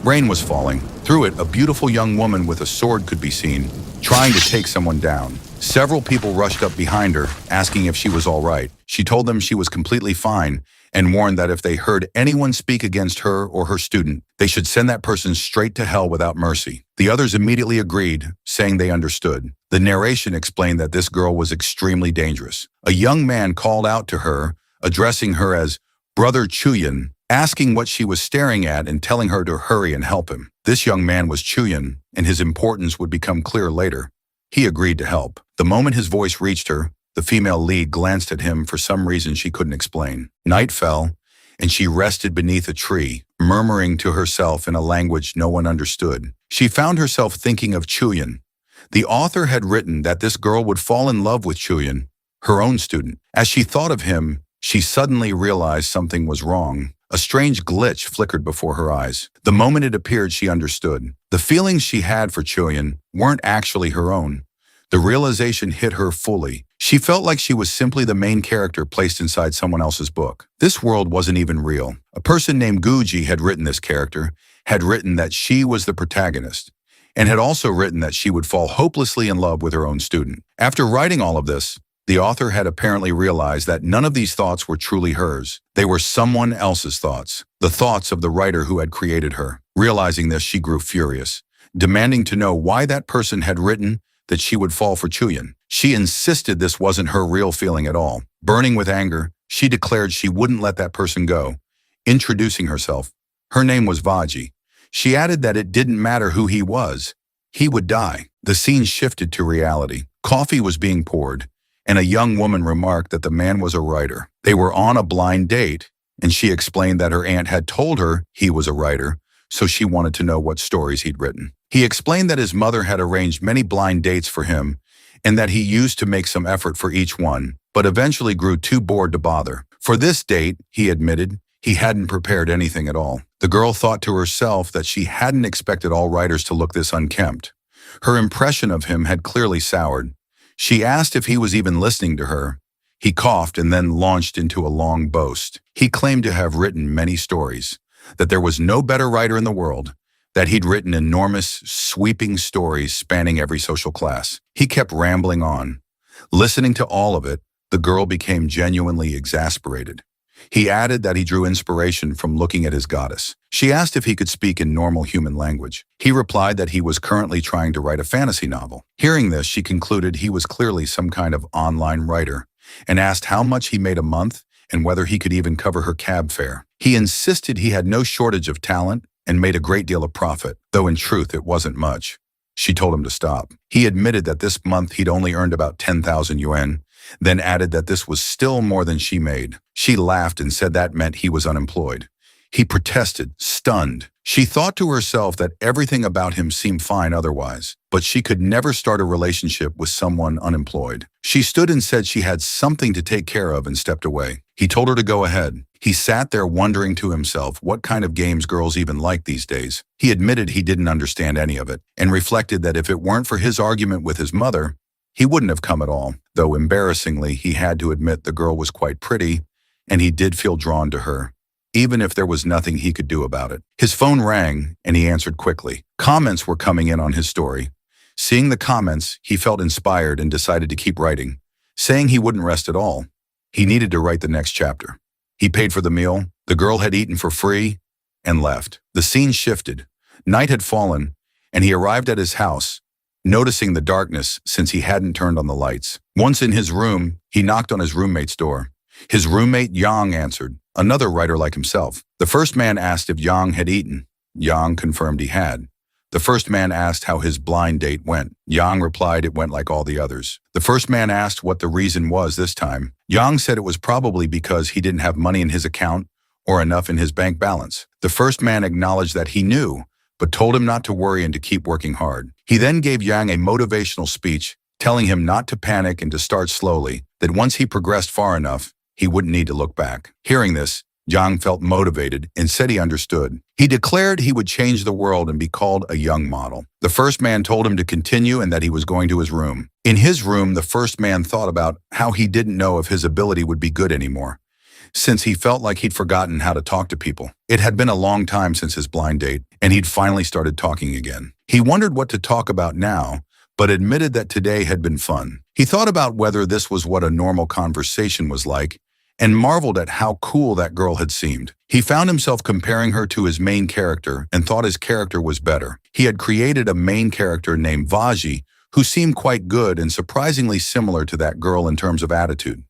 Rain was falling. Through it, a beautiful young woman with a sword could be seen, trying to take someone down. Several people rushed up behind her, asking if she was all right. She told them she was completely fine and warned that if they heard anyone speak against her or her student, they should send that person straight to hell without mercy. The others immediately agreed, saying they understood. The narration explained that this girl was extremely dangerous. A young man called out to her, addressing her as Brother Chuyan, asking what she was staring at and telling her to hurry and help him. This young man was Chuyan, and his importance would become clear later. He agreed to help. The moment his voice reached her, the female lead glanced at him for some reason she couldn't explain. Night fell, and she rested beneath a tree, murmuring to herself in a language no one understood. She found herself thinking of Chuyan. The author had written that this girl would fall in love with Chuyan, her own student. As she thought of him, she suddenly realized something was wrong. A strange glitch flickered before her eyes. The moment it appeared, she understood. The feelings she had for Chuyan weren't actually her own. The realization hit her fully. She felt like she was simply the main character placed inside someone else's book. This world wasn't even real. A person named Guji had written this character, had written that she was the protagonist, and had also written that she would fall hopelessly in love with her own student. After writing all of this, the author had apparently realized that none of these thoughts were truly hers. They were someone else's thoughts, the thoughts of the writer who had created her. Realizing this, she grew furious, demanding to know why that person had written that she would fall for Chuyan. She insisted this wasn't her real feeling at all. Burning with anger, she declared she wouldn't let that person go. Introducing herself, her name was Vaji. She added that it didn't matter who he was. He would die. The scene shifted to reality. Coffee was being poured, and a young woman remarked that the man was a writer. They were on a blind date, and she explained that her aunt had told her he was a writer, so she wanted to know what stories he'd written. He explained that his mother had arranged many blind dates for him and that he used to make some effort for each one, but eventually grew too bored to bother. For this date, he admitted, he hadn't prepared anything at all. The girl thought to herself that she hadn't expected all writers to look this unkempt. Her impression of him had clearly soured. She asked if he was even listening to her. He coughed and then launched into a long boast. He claimed to have written many stories, that there was no better writer in the world, that he'd written enormous, sweeping stories spanning every social class. He kept rambling on. Listening to all of it, the girl became genuinely exasperated. He added that he drew inspiration from looking at his goddess. She asked if he could speak in normal human language. He replied that he was currently trying to write a fantasy novel. Hearing this, she concluded he was clearly some kind of online writer and asked how much he made a month and whether he could even cover her cab fare. He insisted he had no shortage of talent and made a great deal of profit, though in truth it wasn't much. She told him to stop. He admitted that this month he'd only earned about 10,000 yuan, then added that this was still more than she made. She laughed and said that meant he was unemployed. He protested, stunned. She thought to herself that everything about him seemed fine otherwise, but she could never start a relationship with someone unemployed. She stood and said she had something to take care of and stepped away. He told her to go ahead. He sat there wondering to himself what kind of games girls even like these days. He admitted he didn't understand any of it and reflected that if it weren't for his argument with his mother, he wouldn't have come at all, though embarrassingly he had to admit the girl was quite pretty and he did feel drawn to her, even if there was nothing he could do about it. His phone rang and he answered quickly. Comments were coming in on his story. Seeing the comments, he felt inspired and decided to keep writing, saying he wouldn't rest at all. He needed to write the next chapter. He paid for the meal, the girl had eaten for free, and left. The scene shifted. Night had fallen, and he arrived at his house, noticing the darkness since he hadn't turned on the lights. Once in his room, he knocked on his roommate's door. His roommate Yang answered, another writer like himself. The first man asked if Yang had eaten. Yang confirmed he had. The first man asked how his blind date went. Yang replied it went like all the others. The first man asked what the reason was this time. Yang said it was probably because he didn't have money in his account or enough in his bank balance. The first man acknowledged that he knew, but told him not to worry and to keep working hard. He then gave Yang a motivational speech, telling him not to panic and to start slowly, that once he progressed far enough, he wouldn't need to look back. Hearing this, Yang felt motivated and said he understood. He declared he would change the world and be called a young model. The first man told him to continue and that he was going to his room. In his room, the first man thought about how he didn't know if his ability would be good anymore, since he felt like he'd forgotten how to talk to people. It had been a long time since his blind date, and he'd finally started talking again. He wondered what to talk about now, but admitted that today had been fun. He thought about whether this was what a normal conversation was like, and marveled at how cool that girl had seemed. He found himself comparing her to his main character and thought his character was better. He had created a main character named Vaji, who seemed quite good and surprisingly similar to that girl in terms of attitude.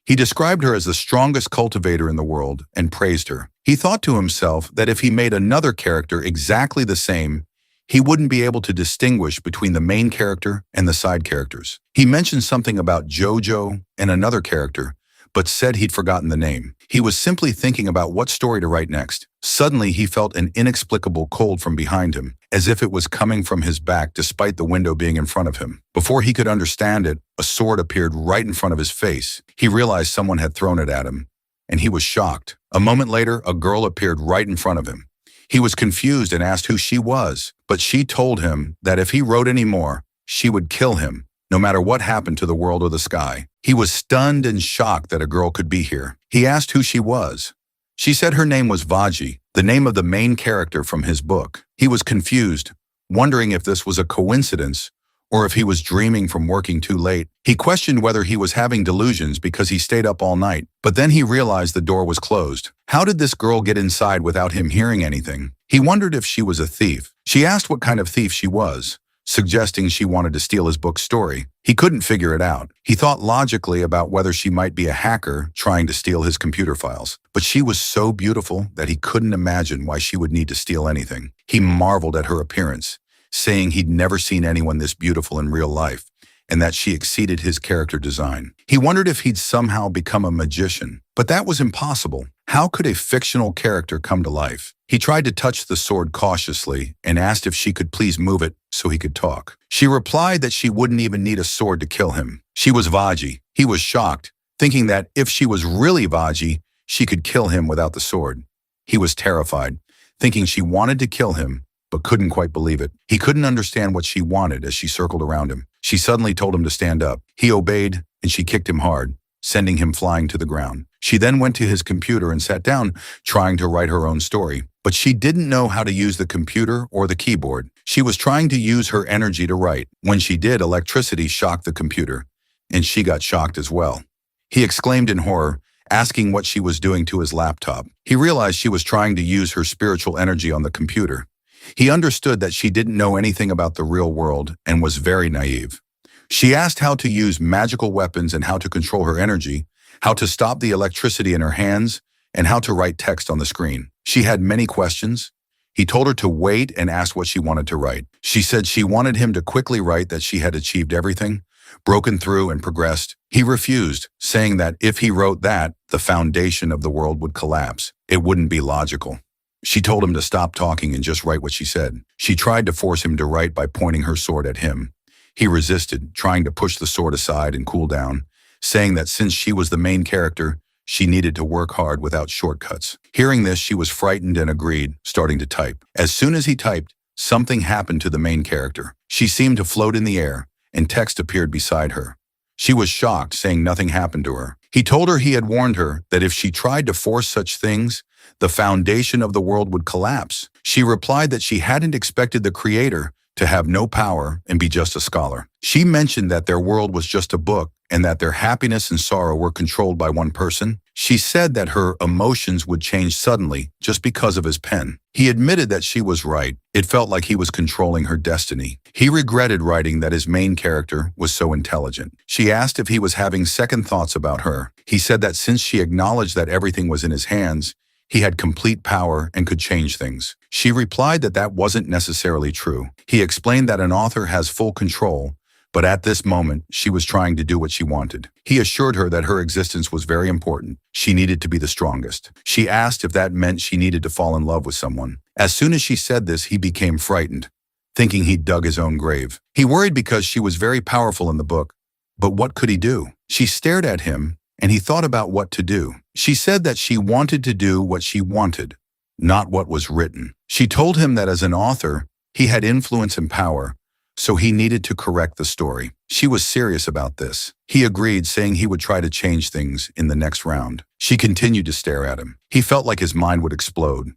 He described her as the strongest cultivator in the world and praised her. He thought to himself that if he made another character exactly the same, he wouldn't be able to distinguish between the main character and the side characters. He mentioned something about Jojo and another character, but said he'd forgotten the name. He was simply thinking about what story to write next. Suddenly, he felt an inexplicable cold from behind him, as if it was coming from his back despite the window being in front of him. Before he could understand it, a sword appeared right in front of his face. He realized someone had thrown it at him, and he was shocked. A moment later, a girl appeared right in front of him. He was confused and asked who she was, but she told him that if he wrote any more, she would kill him, no matter what happened to the world or the sky. He was stunned and shocked that a girl could be here. He asked who she was. She said her name was Vaji, the name of the main character from his book. He was confused, wondering if this was a coincidence or if he was dreaming from working too late. He questioned whether he was having delusions because he stayed up all night, but then he realized the door was closed. How did this girl get inside without him hearing anything? He wondered if she was a thief. She asked what kind of thief she was, suggesting she wanted to steal his book story. He couldn't figure it out. He thought logically about whether she might be a hacker trying to steal his computer files. But she was so beautiful that he couldn't imagine why she would need to steal anything. He marveled at her appearance, saying he'd never seen anyone this beautiful in real life, and that she exceeded his character design. He wondered if he'd somehow become a magician, but that was impossible. How could a fictional character come to life? He tried to touch the sword cautiously and asked if she could please move it so he could talk. She replied that she wouldn't even need a sword to kill him. She was Vaji. He was shocked, thinking that if she was really Vaji, she could kill him without the sword. He was terrified, thinking she wanted to kill him, but couldn't quite believe it. He couldn't understand what she wanted as she circled around him. She suddenly told him to stand up. He obeyed, and she kicked him hard, sending him flying to the ground. She then went to his computer and sat down, trying to write her own story. But she didn't know how to use the computer or the keyboard. She was trying to use her energy to write. When she did, electricity shocked the computer, and she got shocked as well. He exclaimed in horror, asking what she was doing to his laptop. He realized she was trying to use her spiritual energy on the computer. He understood that she didn't know anything about the real world and was very naive. She asked how to use magical weapons and how to control her energy, how to stop the electricity in her hands, and how to write text on the screen. She had many questions. He told her to wait and asked what she wanted to write. She said she wanted him to quickly write that she had achieved everything, broken through and progressed. He refused, saying that if he wrote that, the foundation of the world would collapse. It wouldn't be logical. She told him to stop talking and just write what she said. She tried to force him to write by pointing her sword at him. He resisted, trying to push the sword aside and cool down, saying that since she was the main character, she needed to work hard without shortcuts. Hearing this, she was frightened and agreed, starting to type. As soon as he typed, something happened to the main character. She seemed to float in the air, and text appeared beside her. She was shocked, saying nothing happened to her. He told her he had warned her that if she tried to force such things, the foundation of the world would collapse. She replied that she hadn't expected the creator to have no power and be just a scholar. She mentioned that their world was just a book and that their happiness and sorrow were controlled by one person. She said that her emotions would change suddenly just because of his pen. He admitted that she was right. It felt like he was controlling her destiny. He regretted writing that his main character was so intelligent. She asked if he was having second thoughts about her. He said that since she acknowledged that everything was in his hands, he had complete power and could change things. She replied that that wasn't necessarily true. He explained that an author has full control, but at this moment, she was trying to do what she wanted. He assured her that her existence was very important. She needed to be the strongest. She asked if that meant she needed to fall in love with someone. As soon as she said this, he became frightened, thinking he'd dug his own grave. He worried because she was very powerful in the book, but what could he do? She stared at him, and he thought about what to do. She said that she wanted to do what she wanted, not what was written. She told him that as an author, he had influence and power, so he needed to correct the story. She was serious about this. He agreed, saying he would try to change things in the next round. She continued to stare at him. He felt like his mind would explode.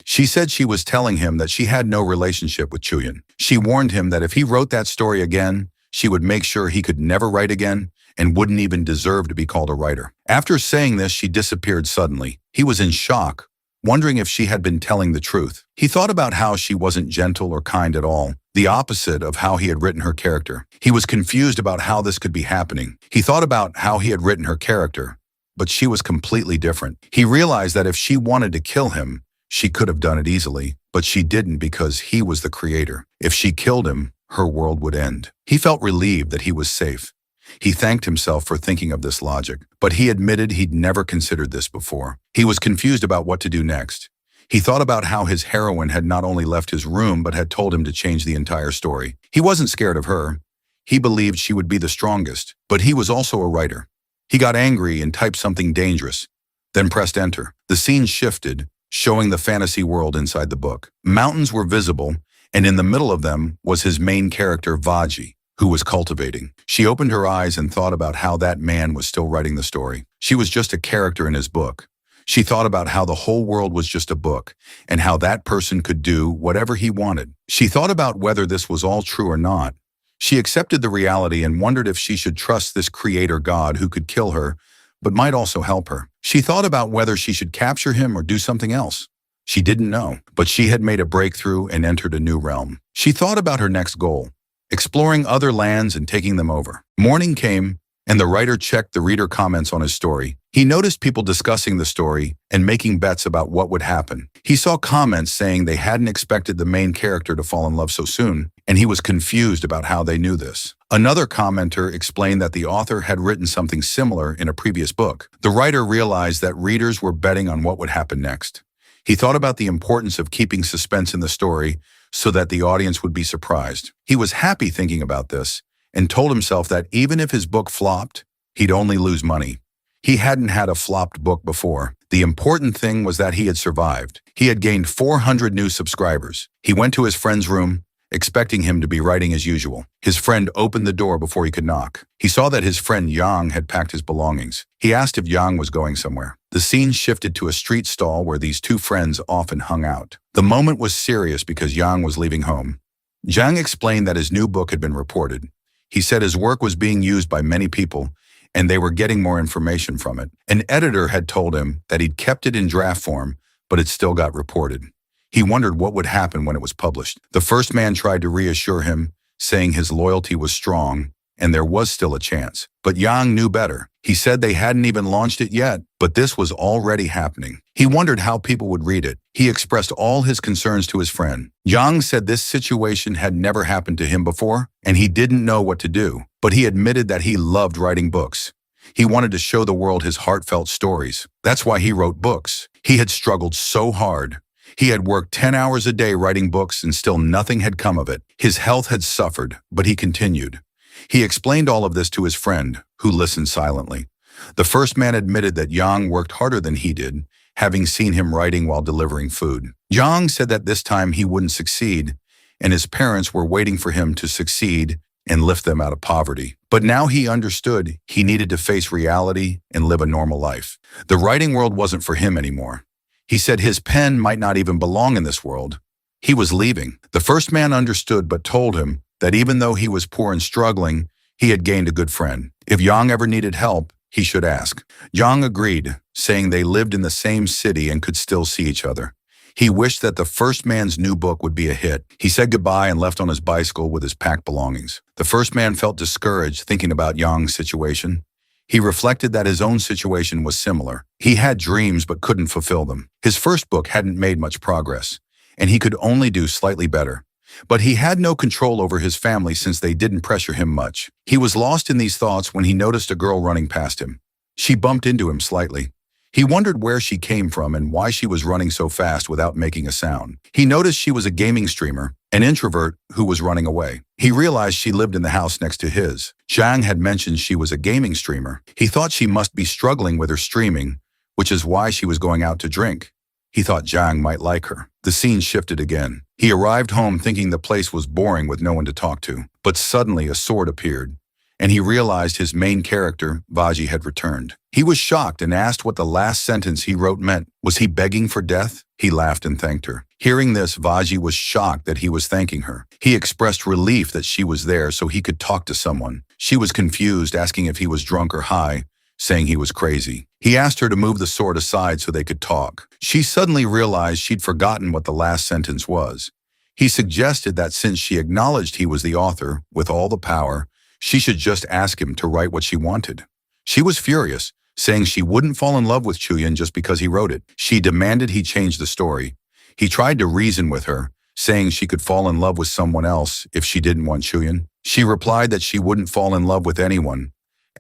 She said she was telling him that she had no relationship with Chuyin. She warned him that if he wrote that story again, she would make sure he could never write again and wouldn't even deserve to be called a writer. After saying this, she disappeared suddenly. He was in shock, wondering if she had been telling the truth. He thought about how she wasn't gentle or kind at all, the opposite of how he had written her character. He was confused about how this could be happening. He thought about how he had written her character, but she was completely different. He realized that if she wanted to kill him, she could have done it easily, but she didn't because he was the creator. If she killed him, her world would end. He felt relieved that he was safe. He thanked himself for thinking of this logic, but he admitted he'd never considered this before. He was confused about what to do next. He thought about how his heroine had not only left his room but had told him to change the entire story. He wasn't scared of her. He believed she would be the strongest, but he was also a writer. He got angry and typed something dangerous, then pressed enter. The scene shifted, showing the fantasy world inside the book. Mountains were visible, and in the middle of them was his main character, Vaji, who was cultivating. She opened her eyes and thought about how that man was still writing the story. She was just a character in his book. She thought about how the whole world was just a book, and how that person could do whatever he wanted. She thought about whether this was all true or not. She accepted the reality and wondered if she should trust this creator god who could kill her, but might also help her. She thought about whether she should capture him or do something else. She didn't know, but she had made a breakthrough and entered a new realm. She thought about her next goal, exploring other lands and taking them over. Morning came, and the writer checked the reader comments on his story. He noticed people discussing the story and making bets about what would happen. He saw comments saying they hadn't expected the main character to fall in love so soon, and he was confused about how they knew this. Another commenter explained that the author had written something similar in a previous book. The writer realized that readers were betting on what would happen next. He thought about the importance of keeping suspense in the story so that the audience would be surprised. He was happy thinking about this and told himself that even if his book flopped, he'd only lose money. He hadn't had a flopped book before. The important thing was that he had survived. He had gained 400 new subscribers. He went to his friend's room, expecting him to be writing as usual. His friend opened the door before he could knock. He saw that his friend Yang had packed his belongings. He asked if Yang was going somewhere. The scene shifted to a street stall where these two friends often hung out. The moment was serious because Yang was leaving home. Yang explained that his new book had been reported. He said his work was being used by many people, and they were getting more information from it. An editor had told him that he'd kept it in draft form, but it still got reported. He wondered what would happen when it was published. The first man tried to reassure him, saying his loyalty was strong and there was still a chance. But Yang knew better. He said they hadn't even launched it yet, but this was already happening. He wondered how people would read it. He expressed all his concerns to his friend. Yang said this situation had never happened to him before, and he didn't know what to do, but he admitted that he loved writing books. He wanted to show the world his heartfelt stories. That's why he wrote books. He had struggled so hard. He had worked 10 hours a day writing books and still nothing had come of it. His health had suffered, but he continued. He explained all of this to his friend, who listened silently. The first man admitted that Yang worked harder than he did, having seen him writing while delivering food. Yang said that this time he wouldn't succeed, and his parents were waiting for him to succeed and lift them out of poverty. But now he understood he needed to face reality and live a normal life. The writing world wasn't for him anymore. He said his pen might not even belong in this world. He was leaving. The first man understood but told him that even though he was poor and struggling, he had gained a good friend. If Yang ever needed help, he should ask. Yang agreed, saying they lived in the same city and could still see each other. He wished that the first man's new book would be a hit. He said goodbye and left on his bicycle with his packed belongings. The first man felt discouraged thinking about Yang's situation. He reflected that his own situation was similar. He had dreams but couldn't fulfill them. His first book hadn't made much progress, and he could only do slightly better. But he had no control over his family since they didn't pressure him much. He was lost in these thoughts when he noticed a girl running past him. She bumped into him slightly. He wondered where she came from and why she was running so fast without making a sound. He noticed she was a gaming streamer, an introvert who was running away. He realized she lived in the house next to his. Zhang had mentioned she was a gaming streamer. He thought she must be struggling with her streaming, which is why she was going out to drink. He thought Zhang might like her. The scene shifted again. He arrived home thinking the place was boring with no one to talk to. But suddenly a sword appeared, and he realized his main character, Vaji, had returned. He was shocked and asked what the last sentence he wrote meant. Was he begging for death? He laughed and thanked her. Hearing this, Vaji was shocked that he was thanking her. He expressed relief that she was there so he could talk to someone. She was confused, asking if he was drunk or high, saying he was crazy. He asked her to move the sword aside so they could talk. She suddenly realized she'd forgotten what the last sentence was. He suggested that since she acknowledged he was the author, with all the power, she should just ask him to write what she wanted. She was furious, saying she wouldn't fall in love with Chuyin just because he wrote it. She demanded he change the story. He tried to reason with her, saying she could fall in love with someone else if she didn't want Chuyin. She replied that she wouldn't fall in love with anyone,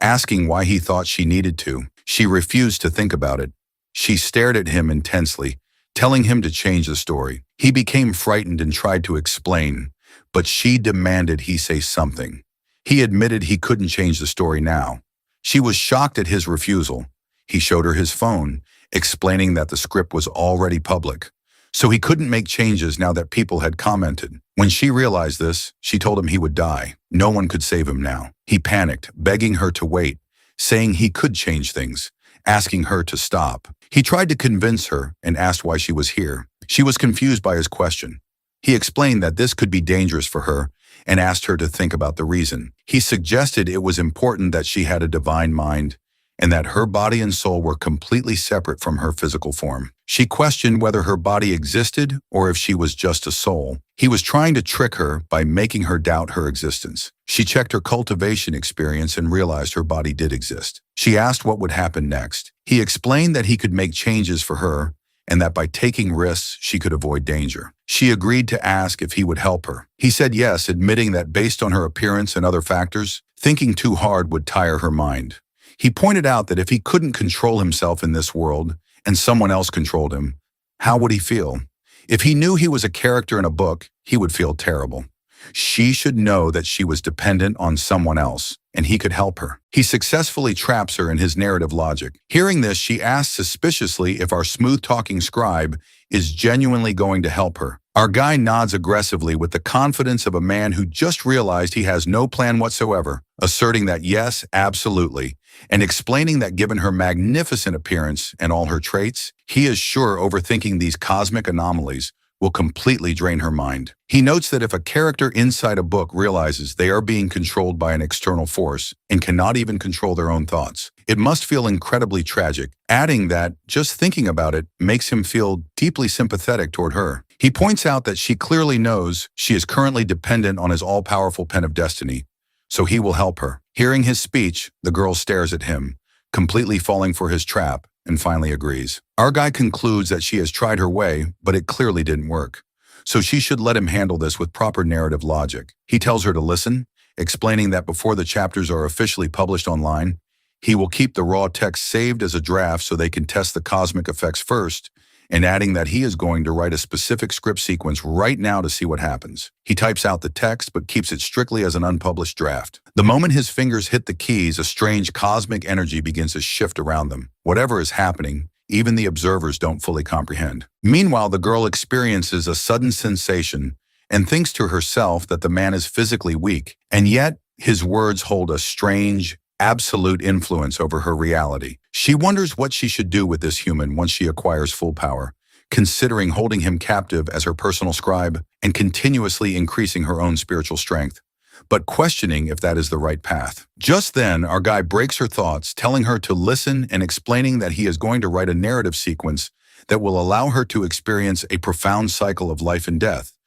asking why he thought she needed to. She refused to think about it. She stared at him intensely, telling him to change the story. He became frightened and tried to explain, but she demanded he say something. He admitted he couldn't change the story now. She was shocked at his refusal. He showed her his phone, explaining that the script was already public, so he couldn't make changes now that people had commented. When she realized this, she told him he would die. No one could save him now. He panicked, begging her to wait, saying he could change things, asking her to stop. He tried to convince her and asked why she was here. She was confused by his question. He explained that this could be dangerous for her and asked her to think about the reason. He suggested it was important that she had a divine mind and that her body and soul were completely separate from her physical form. She questioned whether her body existed or if she was just a soul. He was trying to trick her by making her doubt her existence. She checked her cultivation experience and realized her body did exist. She asked what would happen next. He explained that he could make changes for her and that by taking risks, she could avoid danger. She agreed to ask if he would help her. He said yes, admitting that based on her appearance and other factors, thinking too hard would tire her mind. He pointed out that if he couldn't control himself in this world and someone else controlled him, how would he feel? If he knew he was a character in a book, he would feel terrible. She should know that she was dependent on someone else, and he could help her. He successfully traps her in his narrative logic. Hearing this, she asks suspiciously if our smooth-talking scribe is genuinely going to help her. Our guy nods aggressively with the confidence of a man who just realized he has no plan whatsoever, asserting that yes, absolutely, and explaining that given her magnificent appearance and all her traits, he is sure overthinking these cosmic anomalies will completely drain her mind. He notes that if a character inside a book realizes they are being controlled by an external force and cannot even control their own thoughts, it must feel incredibly tragic, adding that just thinking about it makes him feel deeply sympathetic toward her. He points out that she clearly knows she is currently dependent on his all-powerful pen of destiny, so he will help her. Hearing his speech, the girl stares at him, completely falling for his trap, and finally agrees. Our guy concludes that she has tried her way, but it clearly didn't work. So she should let him handle this with proper narrative logic. He tells her to listen, explaining that before the chapters are officially published online, he will keep the raw text saved as a draft so they can test the cosmic effects first, and adding that he is going to write a specific script sequence right now to see what happens. He types out the text but keeps it strictly as an unpublished draft. The moment his fingers hit the keys, a strange cosmic energy begins to shift around them. Whatever is happening, even the observers don't fully comprehend. Meanwhile, the girl experiences a sudden sensation and thinks to herself that the man is physically weak, and yet his words hold a strange, absolute influence over her reality. She wonders what she should do with this human once she acquires full power, considering holding him captive as her personal scribe and continuously increasing her own spiritual strength, but questioning if that is the right path. Just then, our guy breaks her thoughts, telling her to listen and explaining that he is going to write a narrative sequence that will allow her to experience a profound cycle of life and death,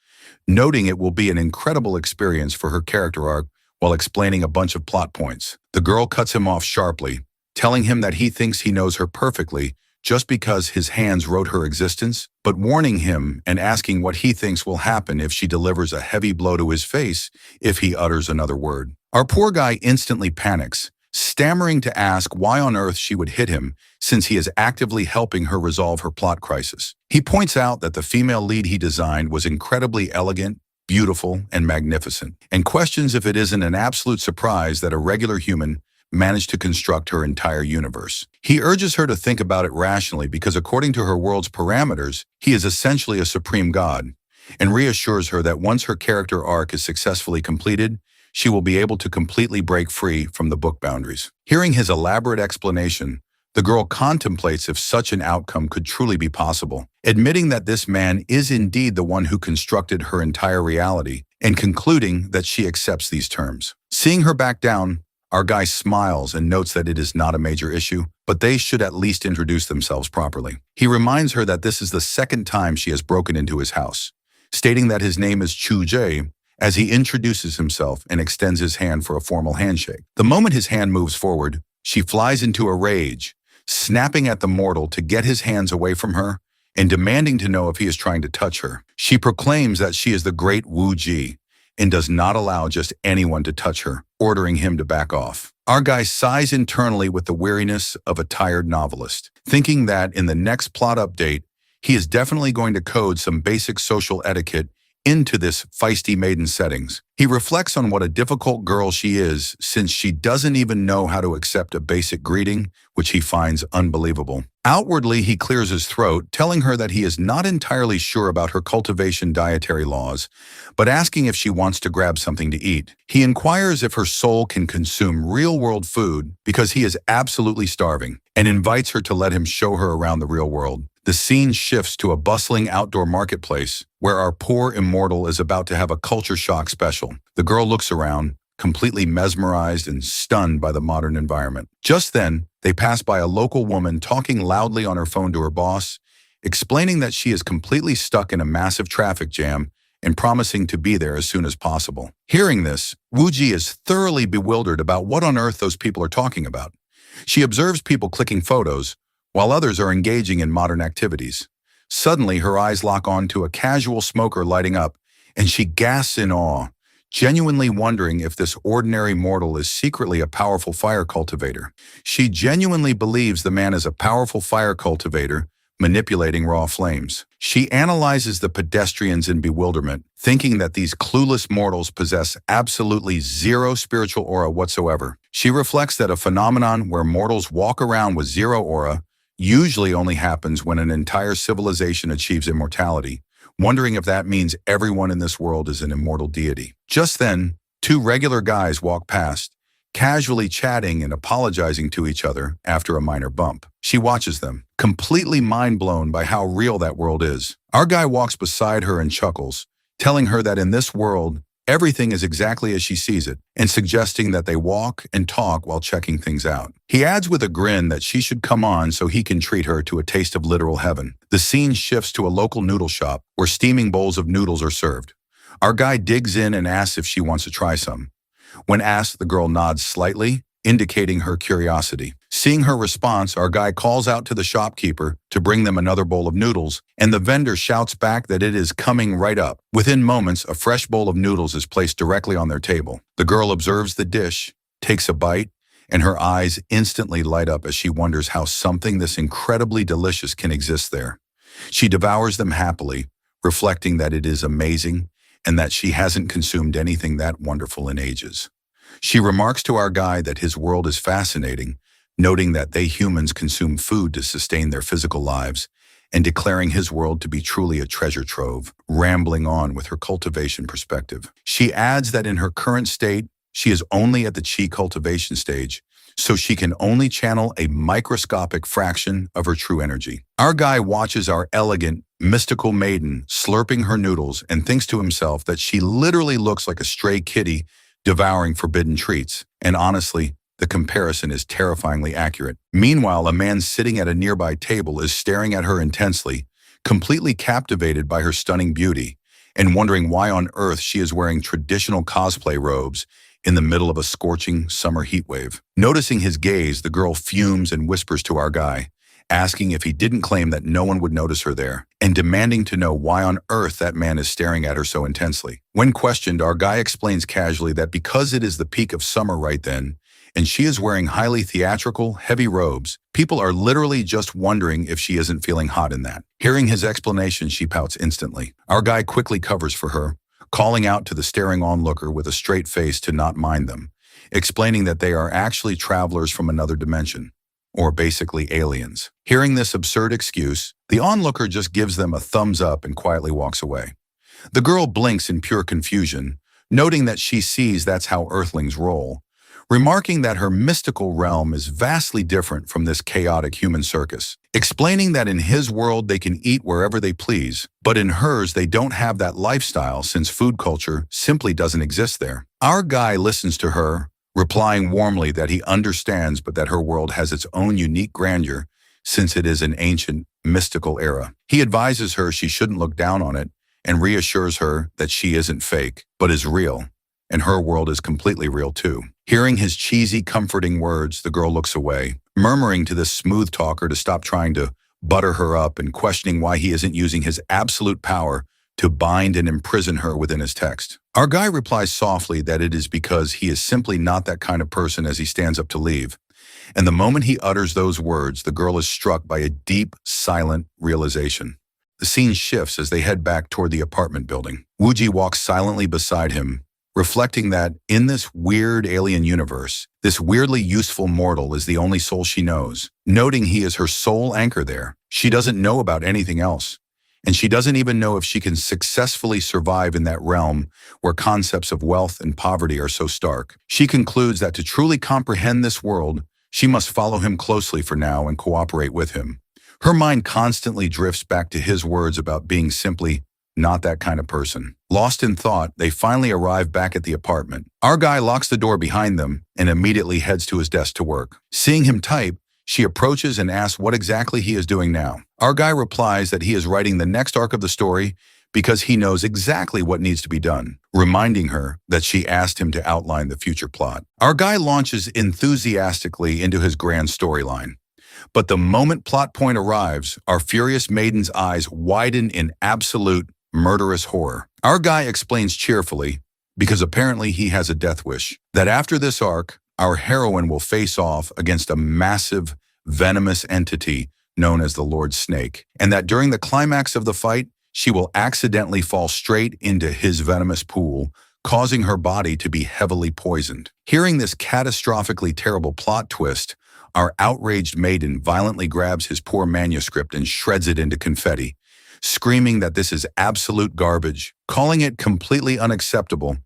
noting it will be an incredible experience for her character arc while explaining a bunch of plot points. The girl cuts him off sharply, telling him that he thinks he knows her perfectly just because his hands wrote her existence, but warning him and asking what he thinks will happen if she delivers a heavy blow to his face if he utters another word. Our poor guy instantly panics, stammering to ask why on earth she would hit him since he is actively helping her resolve her plot crisis. He points out that the female lead he designed was incredibly elegant, beautiful, and magnificent, and questions if it isn't an absolute surprise that a regular human managed to construct her entire universe. He urges her to think about it rationally because according to her world's parameters, he is essentially a supreme god, and reassures her that once her character arc is successfully completed, she will be able to completely break free from the book boundaries. Hearing his elaborate explanation, the girl contemplates if such an outcome could truly be possible, admitting that this man is indeed the one who constructed her entire reality and concluding that she accepts these terms. Seeing her back down, our guy smiles and notes that it is not a major issue, but they should at least introduce themselves properly. He reminds her that this is the second time she has broken into his house, stating that his name is Chu Jae as he introduces himself and extends his hand for a formal handshake. The moment his hand moves forward, she flies into a rage, snapping at the mortal to get his hands away from her and demanding to know if he is trying to touch her. She proclaims that she is the great Wu Ji and does not allow just anyone to touch her, ordering him to back off. Our guy sighs internally with the weariness of a tired novelist, thinking that in the next plot update, he is definitely going to code some basic social etiquette into this feisty maiden settings. He reflects on what a difficult girl she is since she doesn't even know how to accept a basic greeting, which he finds unbelievable. Outwardly, he clears his throat, telling her that he is not entirely sure about her cultivation dietary laws, but asking if she wants to grab something to eat. He inquires if her soul can consume real-world food because he is absolutely starving, and invites her to let him show her around the real world. The scene shifts to a bustling outdoor marketplace where our poor immortal is about to have a culture shock special. The girl looks around, completely mesmerized and stunned by the modern environment. Just then, they pass by a local woman talking loudly on her phone to her boss, explaining that she is completely stuck in a massive traffic jam and promising to be there as soon as possible. Hearing this, Wuji is thoroughly bewildered about what on earth those people are talking about. She observes people clicking photos, while others are engaging in modern activities. Suddenly, her eyes lock on to a casual smoker lighting up, and she gasps in awe, genuinely wondering if this ordinary mortal is secretly a powerful fire cultivator. She genuinely believes the man is a powerful fire cultivator, manipulating raw flames. She analyzes the pedestrians in bewilderment, thinking that these clueless mortals possess absolutely zero spiritual aura whatsoever. She reflects that a phenomenon where mortals walk around with zero aura usually only happens when an entire civilization achieves immortality, wondering if that means everyone in this world is an immortal deity. Just then, two regular guys walk past, casually chatting and apologizing to each other after a minor bump. She watches them, completely mind-blown by how real that world is. Our guy walks beside her and chuckles, telling her that in this world, everything is exactly as she sees it, and suggesting that they walk and talk while checking things out. He adds with a grin that she should come on so he can treat her to a taste of literal heaven. The scene shifts to a local noodle shop where steaming bowls of noodles are served. Our guy digs in and asks if she wants to try some. When asked, the girl nods slightly, indicating her curiosity. Seeing her response, our guy calls out to the shopkeeper to bring them another bowl of noodles, and the vendor shouts back that it is coming right up. Within moments, a fresh bowl of noodles is placed directly on their table. The girl observes the dish, takes a bite, and her eyes instantly light up as she wonders how something this incredibly delicious can exist there. She devours them happily, reflecting that it is amazing and that she hasn't consumed anything that wonderful in ages. She remarks to our guy that his world is fascinating, noting that they humans consume food to sustain their physical lives, and declaring his world to be truly a treasure trove, rambling on with her cultivation perspective. She adds that in her current state, she is only at the chi cultivation stage, so she can only channel a microscopic fraction of her true energy. Our guy watches our elegant, mystical maiden slurping her noodles and thinks to himself that she literally looks like a stray kitty devouring forbidden treats. And honestly, the comparison is terrifyingly accurate. Meanwhile, a man sitting at a nearby table is staring at her intensely, completely captivated by her stunning beauty, and wondering why on earth she is wearing traditional cosplay robes in the middle of a scorching summer heatwave. Noticing his gaze, the girl fumes and whispers to our guy, asking if he didn't claim that no one would notice her there, and demanding to know why on earth that man is staring at her so intensely. When questioned, our guy explains casually that because it is the peak of summer right then, and she is wearing highly theatrical, heavy robes, people are literally just wondering if she isn't feeling hot in that. Hearing his explanation, she pouts instantly. Our guy quickly covers for her, calling out to the staring onlooker with a straight face to not mind them, explaining that they are actually travelers from another dimension, or basically aliens. Hearing this absurd excuse, the onlooker just gives them a thumbs up and quietly walks away. The girl blinks in pure confusion, noting that she sees that's how Earthlings roll, remarking that her mystical realm is vastly different from this chaotic human circus, explaining that in his world they can eat wherever they please, but in hers they don't have that lifestyle since food culture simply doesn't exist there. Our guy listens to her, replying warmly that he understands but that her world has its own unique grandeur since it is an ancient, mystical era. He advises her she shouldn't look down on it and reassures her that she isn't fake, but is real, and her world is completely real too. Hearing his cheesy, comforting words, the girl looks away, murmuring to this smooth talker to stop trying to butter her up and questioning why he isn't using his absolute power to bind and imprison her within his text. Our guy replies softly that it is because he is simply not that kind of person as he stands up to leave. And the moment he utters those words, the girl is struck by a deep, silent realization. The scene shifts as they head back toward the apartment building. Wooji walks silently beside him, reflecting that in this weird alien universe, this weirdly useful mortal is the only soul she knows. Noting he is her sole anchor there, she doesn't know about anything else. And she doesn't even know if she can successfully survive in that realm where concepts of wealth and poverty are so stark. She concludes that to truly comprehend this world, she must follow him closely for now and cooperate with him. Her mind constantly drifts back to his words about being simply not that kind of person. Lost in thought, they finally arrive back at the apartment. Our guy locks the door behind them and immediately heads to his desk to work. Seeing him type, she approaches and asks what exactly he is doing now. Our guy replies that he is writing the next arc of the story because he knows exactly what needs to be done, reminding her that she asked him to outline the future plot. Our guy launches enthusiastically into his grand storyline. But the moment plot point arrives, our furious maiden's eyes widen in absolute murderous horror. Our guy explains cheerfully, because apparently he has a death wish, that after this arc, our heroine will face off against a massive, venomous entity known as the Lord Snake, and that during the climax of the fight, she will accidentally fall straight into his venomous pool, causing her body to be heavily poisoned. Hearing this catastrophically terrible plot twist, our outraged maiden violently grabs his poor manuscript and shreds it into confetti, screaming that this is absolute garbage, calling it completely unacceptable,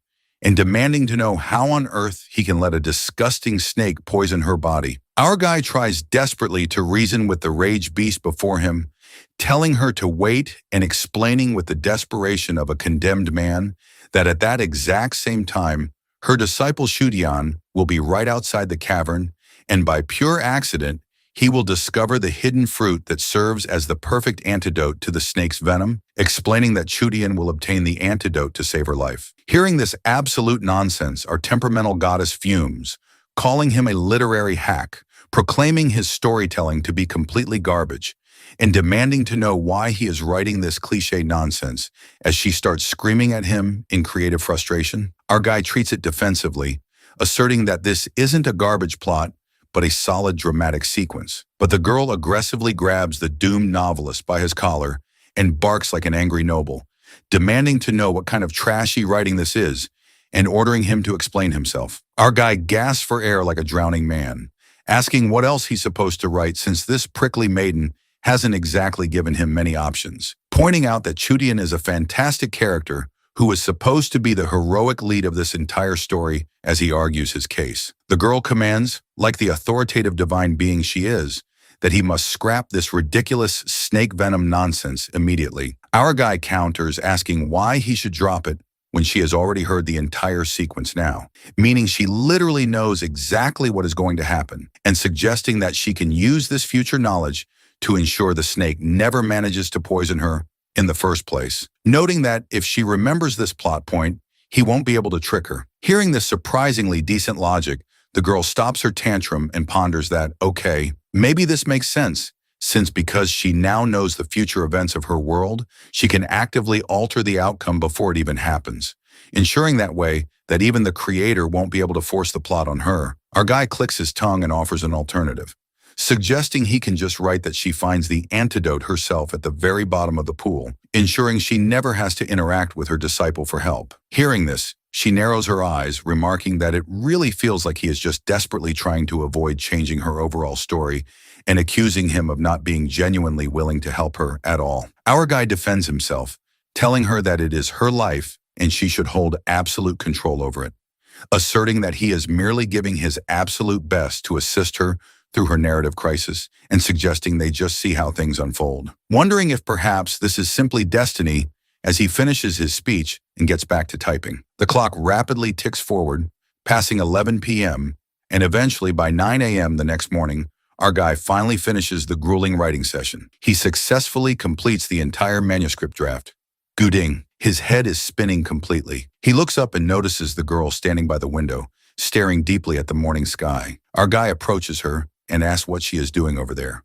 and demanding to know how on earth he can let a disgusting snake poison her body. Our guy tries desperately to reason with the rage beast before him, telling her to wait and explaining with the desperation of a condemned man that at that exact same time, her disciple Shudian will be right outside the cavern, and by pure accident, he will discover the hidden fruit that serves as the perfect antidote to the snake's venom, explaining that Chudian will obtain the antidote to save her life. Hearing this absolute nonsense, our temperamental goddess fumes, calling him a literary hack, proclaiming his storytelling to be completely garbage, and demanding to know why he is writing this cliché nonsense as she starts screaming at him in creative frustration. Our guy treats it defensively, asserting that this isn't a garbage plot, but a solid dramatic sequence. But the girl aggressively grabs the doomed novelist by his collar and barks like an angry noble, demanding to know what kind of trashy writing this is and ordering him to explain himself. Our guy gasps for air like a drowning man, asking what else he's supposed to write since this prickly maiden hasn't exactly given him many options, pointing out that Chudian is a fantastic character who is supposed to be the heroic lead of this entire story as he argues his case. The girl commands, like the authoritative divine being she is, that he must scrap this ridiculous snake venom nonsense immediately. Our guy counters, asking why he should drop it when she has already heard the entire sequence now, meaning she literally knows exactly what is going to happen, and suggesting that she can use this future knowledge to ensure the snake never manages to poison her in the first place, noting that if she remembers this plot point, he won't be able to trick her. Hearing this surprisingly decent logic, the girl stops her tantrum and ponders that, okay, maybe this makes sense, since because she now knows the future events of her world, she can actively alter the outcome before it even happens, ensuring that way that even the creator won't be able to force the plot on her. Our guy clicks his tongue and offers an alternative, suggesting he can just write that she finds the antidote herself at the very bottom of the pool, ensuring she never has to interact with her disciple for help. Hearing this, she narrows her eyes, remarking that it really feels like he is just desperately trying to avoid changing her overall story and accusing him of not being genuinely willing to help her at all. Our guy defends himself, telling her that it is her life and she should hold absolute control over it, asserting that he is merely giving his absolute best to assist her through her narrative crisis and suggesting they just see how things unfold. Wondering if perhaps this is simply destiny as he finishes his speech and gets back to typing. The clock rapidly ticks forward, passing 11 p.m., and eventually by 9 a.m. the next morning, our guy finally finishes the grueling writing session. He successfully completes the entire manuscript draft. Guding, his head is spinning completely. He looks up and notices the girl standing by the window, staring deeply at the morning sky. Our guy approaches her and asks what she is doing over there,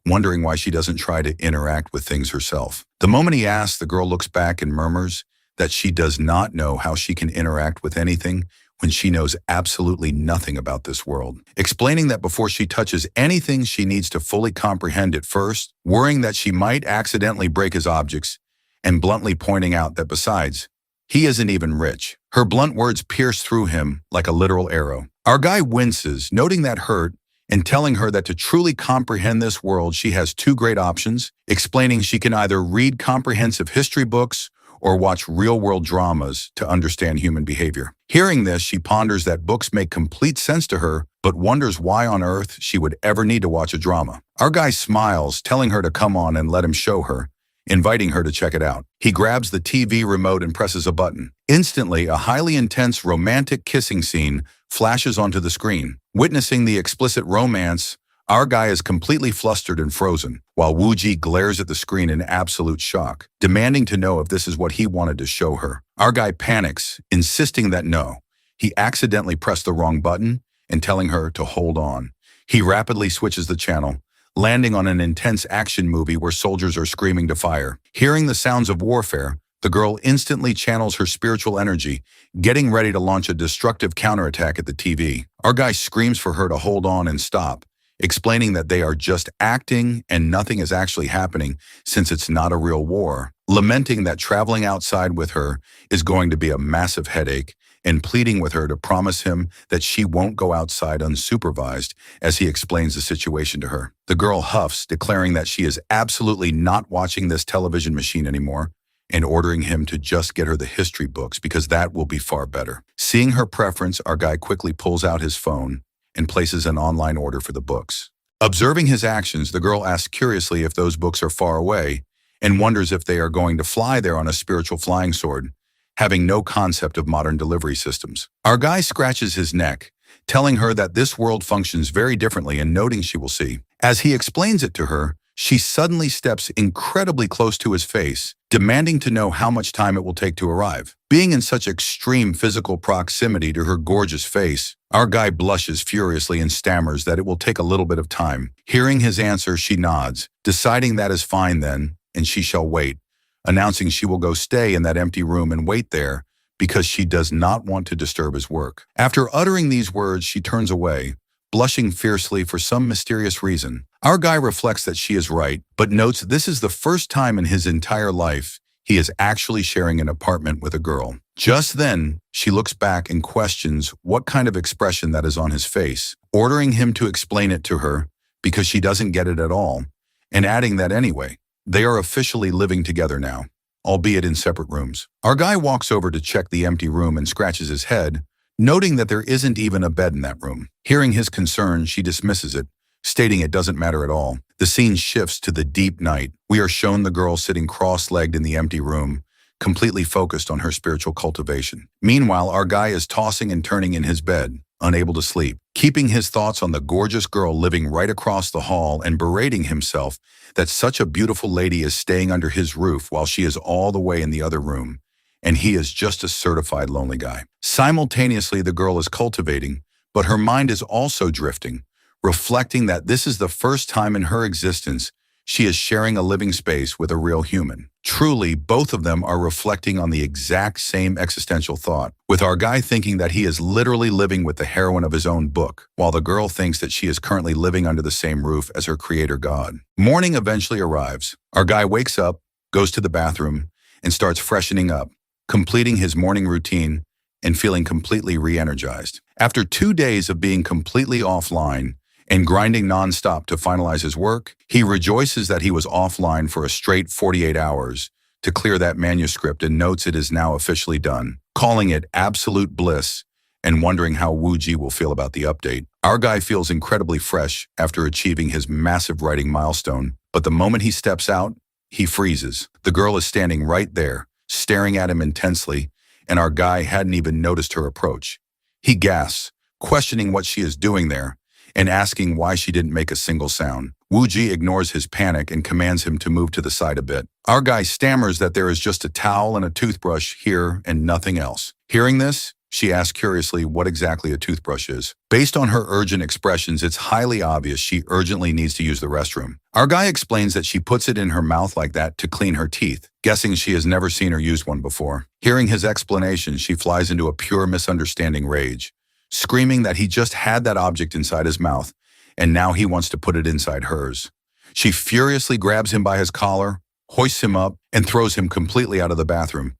wondering why she doesn't try to interact with things herself. The moment he asks, the girl looks back and murmurs that she does not know how she can interact with anything when she knows absolutely nothing about this world, explaining that before she touches anything, she needs to fully comprehend it first, worrying that she might accidentally break his objects, and bluntly pointing out that besides, he isn't even rich. Her blunt words pierce through him like a literal arrow. Our guy winces, noting that hurt, and telling her that to truly comprehend this world, she has two great options, explaining she can either read comprehensive history books or watch real-world dramas to understand human behavior. Hearing this, she ponders that books make complete sense to her, but wonders why on earth she would ever need to watch a drama. Our guy smiles, telling her to come on and let him show her, inviting her to check it out. He grabs the TV remote and presses a button. Instantly, a highly intense romantic kissing scene flashes onto the screen. Witnessing the explicit romance, our guy is completely flustered and frozen, while Wooji glares at the screen in absolute shock, demanding to know if this is what he wanted to show her. Our guy panics, insisting that no, he accidentally pressed the wrong button and telling her to hold on. He rapidly switches the channel, landing on an intense action movie where soldiers are screaming to fire. Hearing the sounds of warfare, the girl instantly channels her spiritual energy, getting ready to launch a destructive counterattack at the TV. Our guy screams for her to hold on and stop, explaining that they are just acting and nothing is actually happening since it's not a real war, lamenting that traveling outside with her is going to be a massive headache, and pleading with her to promise him that she won't go outside unsupervised as he explains the situation to her. The girl huffs, declaring that she is absolutely not watching this television machine anymore, and ordering him to just get her the history books because that will be far better. Seeing her preference, our guy quickly pulls out his phone and places an online order for the books. Observing his actions, the girl asks curiously if those books are far away and wonders if they are going to fly there on a spiritual flying sword, having no concept of modern delivery systems. Our guy scratches his neck, telling her that this world functions very differently and noting she will see. As he explains it to her, she suddenly steps incredibly close to his face, demanding to know how much time it will take to arrive. Being in such extreme physical proximity to her gorgeous face, our guy blushes furiously and stammers that it will take a little bit of time. Hearing his answer, she nods, deciding that is fine then, and she shall wait, announcing she will go stay in that empty room and wait there because she does not want to disturb his work. After uttering these words, she turns away, blushing fiercely for some mysterious reason. Our guy reflects that she is right, but notes this is the first time in his entire life he is actually sharing an apartment with a girl. Just then, she looks back and questions what kind of expression that is on his face, ordering him to explain it to her because she doesn't get it at all, and adding that anyway, they are officially living together now, albeit in separate rooms. Our guy walks over to check the empty room and scratches his head, noting that there isn't even a bed in that room. Hearing his concern, she dismisses it, stating it doesn't matter at all. The scene shifts to the deep night. We are shown the girl sitting cross-legged in the empty room, completely focused on her spiritual cultivation. Meanwhile, our guy is tossing and turning in his bed, unable to sleep, keeping his thoughts on the gorgeous girl living right across the hall and berating himself that such a beautiful lady is staying under his roof while she is all the way in the other room, and he is just a certified lonely guy. Simultaneously, the girl is cultivating, but her mind is also drifting, reflecting that this is the first time in her existence she is sharing a living space with a real human. Truly, both of them are reflecting on the exact same existential thought, with our guy thinking that he is literally living with the heroine of his own book, while the girl thinks that she is currently living under the same roof as her creator god. Morning eventually arrives. Our guy wakes up, goes to the bathroom, and starts freshening up, completing his morning routine and feeling completely re-energized. After 2 days of being completely offline and grinding nonstop to finalize his work, he rejoices that he was offline for a straight 48 hours to clear that manuscript and notes it is now officially done, calling it absolute bliss and wondering how Wooji will feel about the update. Our guy feels incredibly fresh after achieving his massive writing milestone, but the moment he steps out, he freezes. The girl is standing right there, staring at him intensely, and our guy hadn't even noticed her approach. He gasps, questioning what she is doing there, and asking why she didn't make a single sound. Wooji ignores his panic and commands him to move to the side a bit. Our guy stammers that there is just a towel and a toothbrush here and nothing else. Hearing this, she asks curiously what exactly a toothbrush is. Based on her urgent expressions, it's highly obvious she urgently needs to use the restroom. Our guy explains that she puts it in her mouth like that to clean her teeth, guessing she has never seen her use one before. Hearing his explanation, she flies into a pure misunderstanding rage, screaming that he just had that object inside his mouth, and now he wants to put it inside hers. She furiously grabs him by his collar, hoists him up, and throws him completely out of the bathroom,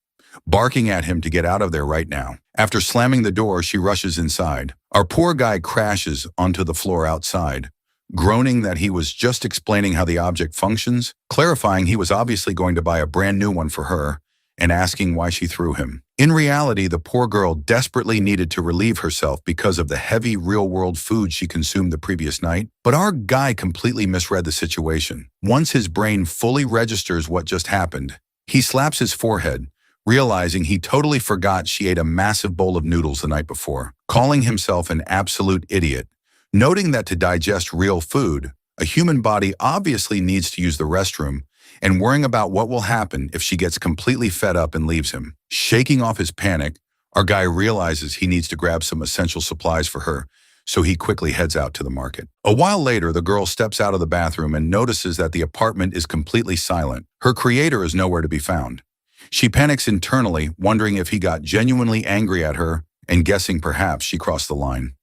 barking at him to get out of there right now. After slamming the door, she rushes inside. Our poor guy crashes onto the floor outside, groaning that he was just explaining how the object functions, clarifying he was obviously going to buy a brand new one for her, and asking why she threw him. In reality, the poor girl desperately needed to relieve herself because of the heavy real-world food she consumed the previous night, but our guy completely misread the situation. Once his brain fully registers what just happened, he slaps his forehead, realizing he totally forgot she ate a massive bowl of noodles the night before, calling himself an absolute idiot, noting that to digest real food, a human body obviously needs to use the restroom, and worrying about what will happen if she gets completely fed up and leaves him. Shaking off his panic, our guy realizes he needs to grab some essential supplies for her, so he quickly heads out to the market. A while later, the girl steps out of the bathroom and notices that the apartment is completely silent. Her creator is nowhere to be found. She panics internally, wondering if he got genuinely angry at her and guessing perhaps she crossed the line.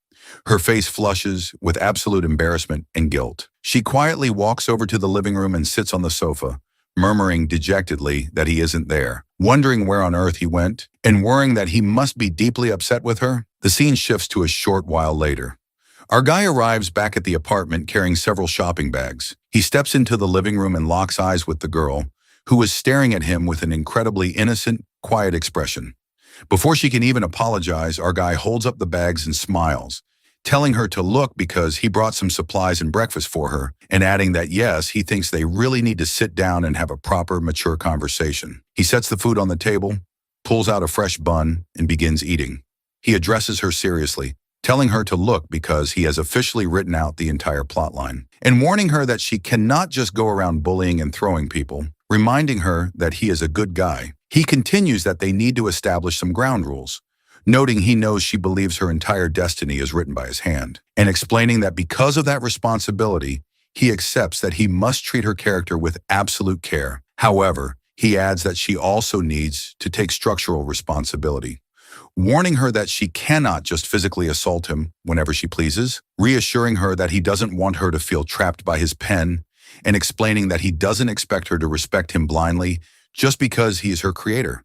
Her face flushes with absolute embarrassment and guilt. She quietly walks over to the living room and sits on the sofa, murmuring dejectedly that he isn't there, wondering where on earth he went, and worrying that he must be deeply upset with her. The scene shifts to a short while later. Our guy arrives back at the apartment carrying several shopping bags. He steps into the living room and locks eyes with the girl, who is staring at him with an incredibly innocent, quiet expression. Before she can even apologize, our guy holds up the bags and smiles, telling her to look because he brought some supplies and breakfast for her, and adding that yes, he thinks they really need to sit down and have a proper, mature conversation. He sets the food on the table, pulls out a fresh bun, and begins eating. He addresses her seriously, telling her to look because he has officially written out the entire plotline, and warning her that she cannot just go around bullying and throwing people, reminding her that he is a good guy. He continues that they need to establish some ground rules, noting he knows she believes her entire destiny is written by his hand, and explaining that because of that responsibility, he accepts that he must treat her character with absolute care. However, he adds that she also needs to take structural responsibility, warning her that she cannot just physically assault him whenever she pleases, reassuring her that he doesn't want her to feel trapped by his pen, and explaining that he doesn't expect her to respect him blindly just because he is her creator,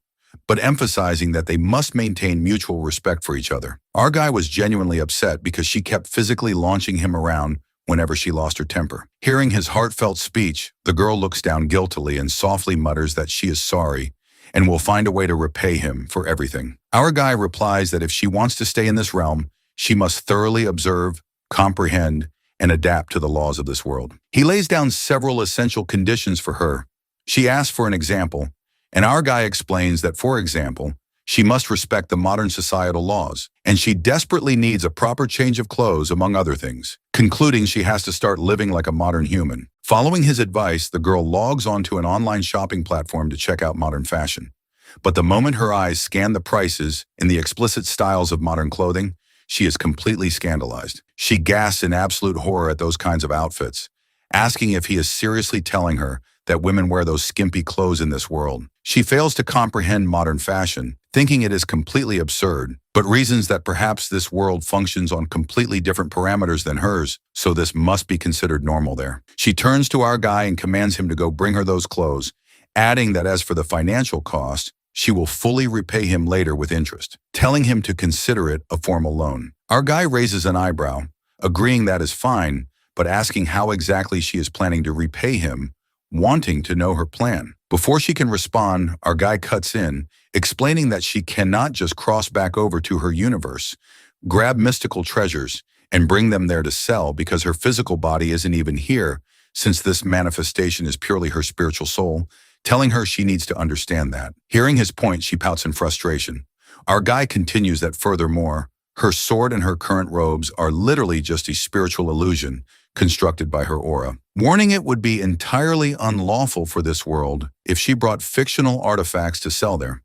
but emphasizing that they must maintain mutual respect for each other. Our guy was genuinely upset because she kept physically launching him around whenever she lost her temper. Hearing his heartfelt speech, the girl looks down guiltily and softly mutters that she is sorry and will find a way to repay him for everything. Our guy replies that if she wants to stay in this realm, she must thoroughly observe, comprehend, and adapt to the laws of this world. He lays down several essential conditions for her. She asks for an example, and our guy explains that, for example, she must respect the modern societal laws, and she desperately needs a proper change of clothes, among other things, concluding she has to start living like a modern human. Following his advice, the girl logs onto an online shopping platform to check out modern fashion. But the moment her eyes scan the prices and the explicit styles of modern clothing, she is completely scandalized. She gasps in absolute horror at those kinds of outfits, asking if he is seriously telling her that women wear those skimpy clothes in this world. She fails to comprehend modern fashion, thinking it is completely absurd, but reasons that perhaps this world functions on completely different parameters than hers, so this must be considered normal there. She turns to our guy and commands him to go bring her those clothes, adding that as for the financial cost, she will fully repay him later with interest, telling him to consider it a formal loan. Our guy raises an eyebrow, agreeing that is fine, but asking how exactly she is planning to repay him wanting to know her plan. Before she can respond, our guy cuts in, explaining that she cannot just cross back over to her universe, grab mystical treasures, and bring them there to sell because her physical body isn't even here, since this manifestation is purely her spiritual soul, telling her she needs to understand that. Hearing his point, she pouts in frustration. Our guy continues that furthermore, her sword and her current robes are literally just a spiritual illusion constructed by her aura, warning it would be entirely unlawful for this world if she brought fictional artifacts to sell there.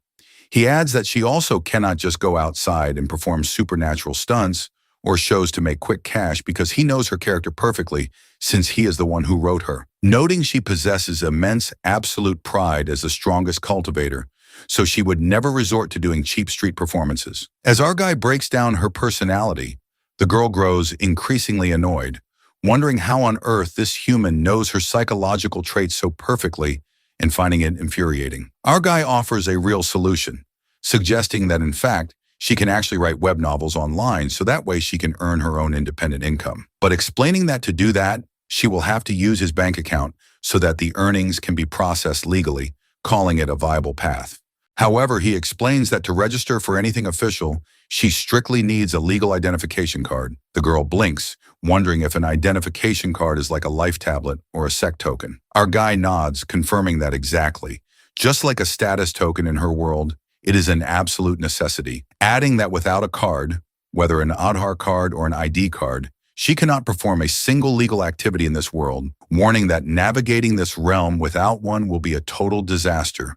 He adds that she also cannot just go outside and perform supernatural stunts or shows to make quick cash because he knows her character perfectly since he is the one who wrote her, noting she possesses immense absolute pride as the strongest cultivator, so she would never resort to doing cheap street performances. As our guy breaks down her personality, the girl grows increasingly annoyed, wondering how on earth this human knows her psychological traits so perfectly and finding it infuriating. Our guy offers a real solution, suggesting that in fact, she can actually write web novels online so that way she can earn her own independent income. But explaining that to do that, she will have to use his bank account so that the earnings can be processed legally, calling it a viable path. However, he explains that to register for anything official, she strictly needs a legal identification card. The girl blinks, wondering if an identification card is like a life tablet or a sec token. Our guy nods, confirming that exactly. Just like a status token in her world, it is an absolute necessity, adding that without a card, whether an Aadhaar card or an ID card, she cannot perform a single legal activity in this world, warning that navigating this realm without one will be a total disaster,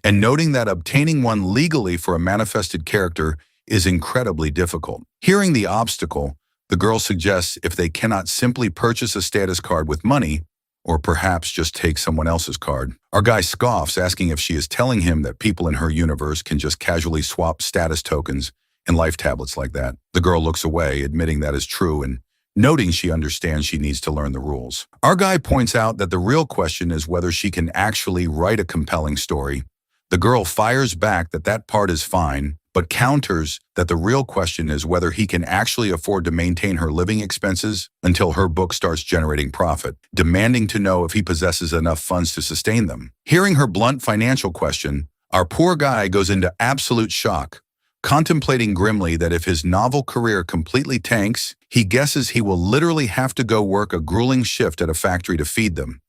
and noting that obtaining one legally for a manifested character is incredibly difficult. Hearing the obstacle, the girl suggests if they cannot simply purchase a status card with money, or perhaps just take someone else's card. Our guy scoffs, asking if she is telling him that people in her universe can just casually swap status tokens and life tablets like that. The girl looks away, admitting that is true and noting she understands she needs to learn the rules. Our guy points out that the real question is whether she can actually write a compelling story. The girl fires back that that part is fine, but counters that the real question is whether he can actually afford to maintain her living expenses until her book starts generating profit, demanding to know if he possesses enough funds to sustain them. Hearing her blunt financial question, our poor guy goes into absolute shock, contemplating grimly that if his novel career completely tanks, he guesses he will literally have to go work a grueling shift at a factory to feed them.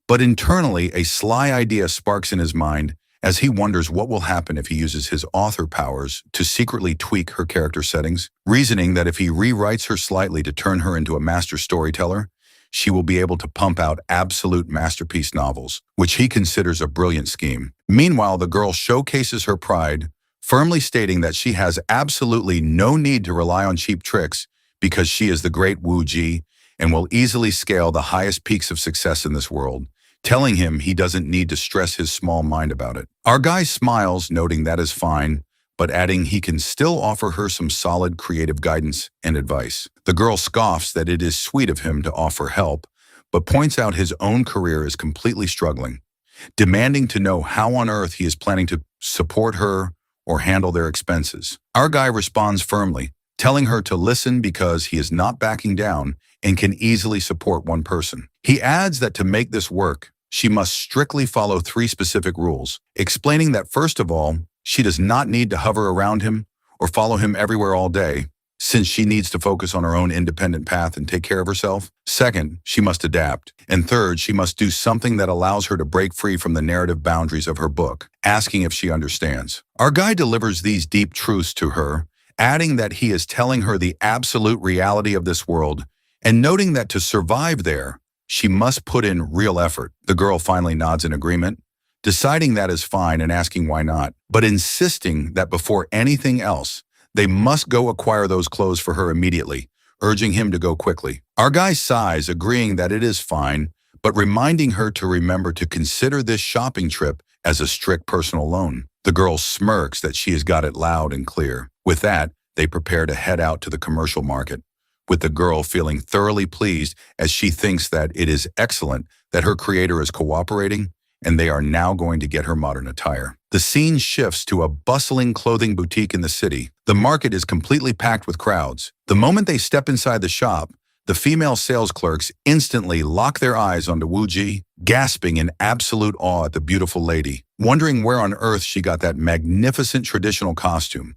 But internally, a sly idea sparks in his mind as he wonders what will happen if he uses his author powers to secretly tweak her character settings, reasoning that if he rewrites her slightly to turn her into a master storyteller, she will be able to pump out absolute masterpiece novels, which he considers a brilliant scheme. Meanwhile, the girl showcases her pride, firmly stating that she has absolutely no need to rely on cheap tricks because she is the great Wu Ji and will easily scale the highest peaks of success in this world, telling him he doesn't need to stress his small mind about it. Our guy smiles, noting that is fine, but adding he can still offer her some solid creative guidance and advice. The girl scoffs that it is sweet of him to offer help, but points out his own career is completely struggling, demanding to know how on earth he is planning to support her or handle their expenses. Our guy responds firmly, telling her to listen because he is not backing down and can easily support one person. He adds that to make this work, she must strictly follow 3 specific rules, explaining that first of all, she does not need to hover around him or follow him everywhere all day, since she needs to focus on her own independent path and take care of herself. Second, she must adapt. And third, she must do something that allows her to break free from the narrative boundaries of her book, asking if she understands. Our guy delivers these deep truths to her, adding that he is telling her the absolute reality of this world and noting that to survive there, she must put in real effort. The girl finally nods in agreement, deciding that is fine and asking why not, but insisting that before anything else, they must go acquire those clothes for her immediately, urging him to go quickly. Our guy sighs, agreeing that it is fine, but reminding her to remember to consider this shopping trip as a strict personal loan. The girl smirks that she has got it loud and clear. With that, they prepare to head out to the commercial market, with the girl feeling thoroughly pleased as she thinks that it is excellent that her creator is cooperating and they are now going to get her modern attire. The scene shifts to a bustling clothing boutique in the city. The market is completely packed with crowds. The moment they step inside the shop, The female sales clerks instantly lock their eyes onto Wuji, gasping in absolute awe at the beautiful lady, wondering where on earth she got that magnificent traditional costume,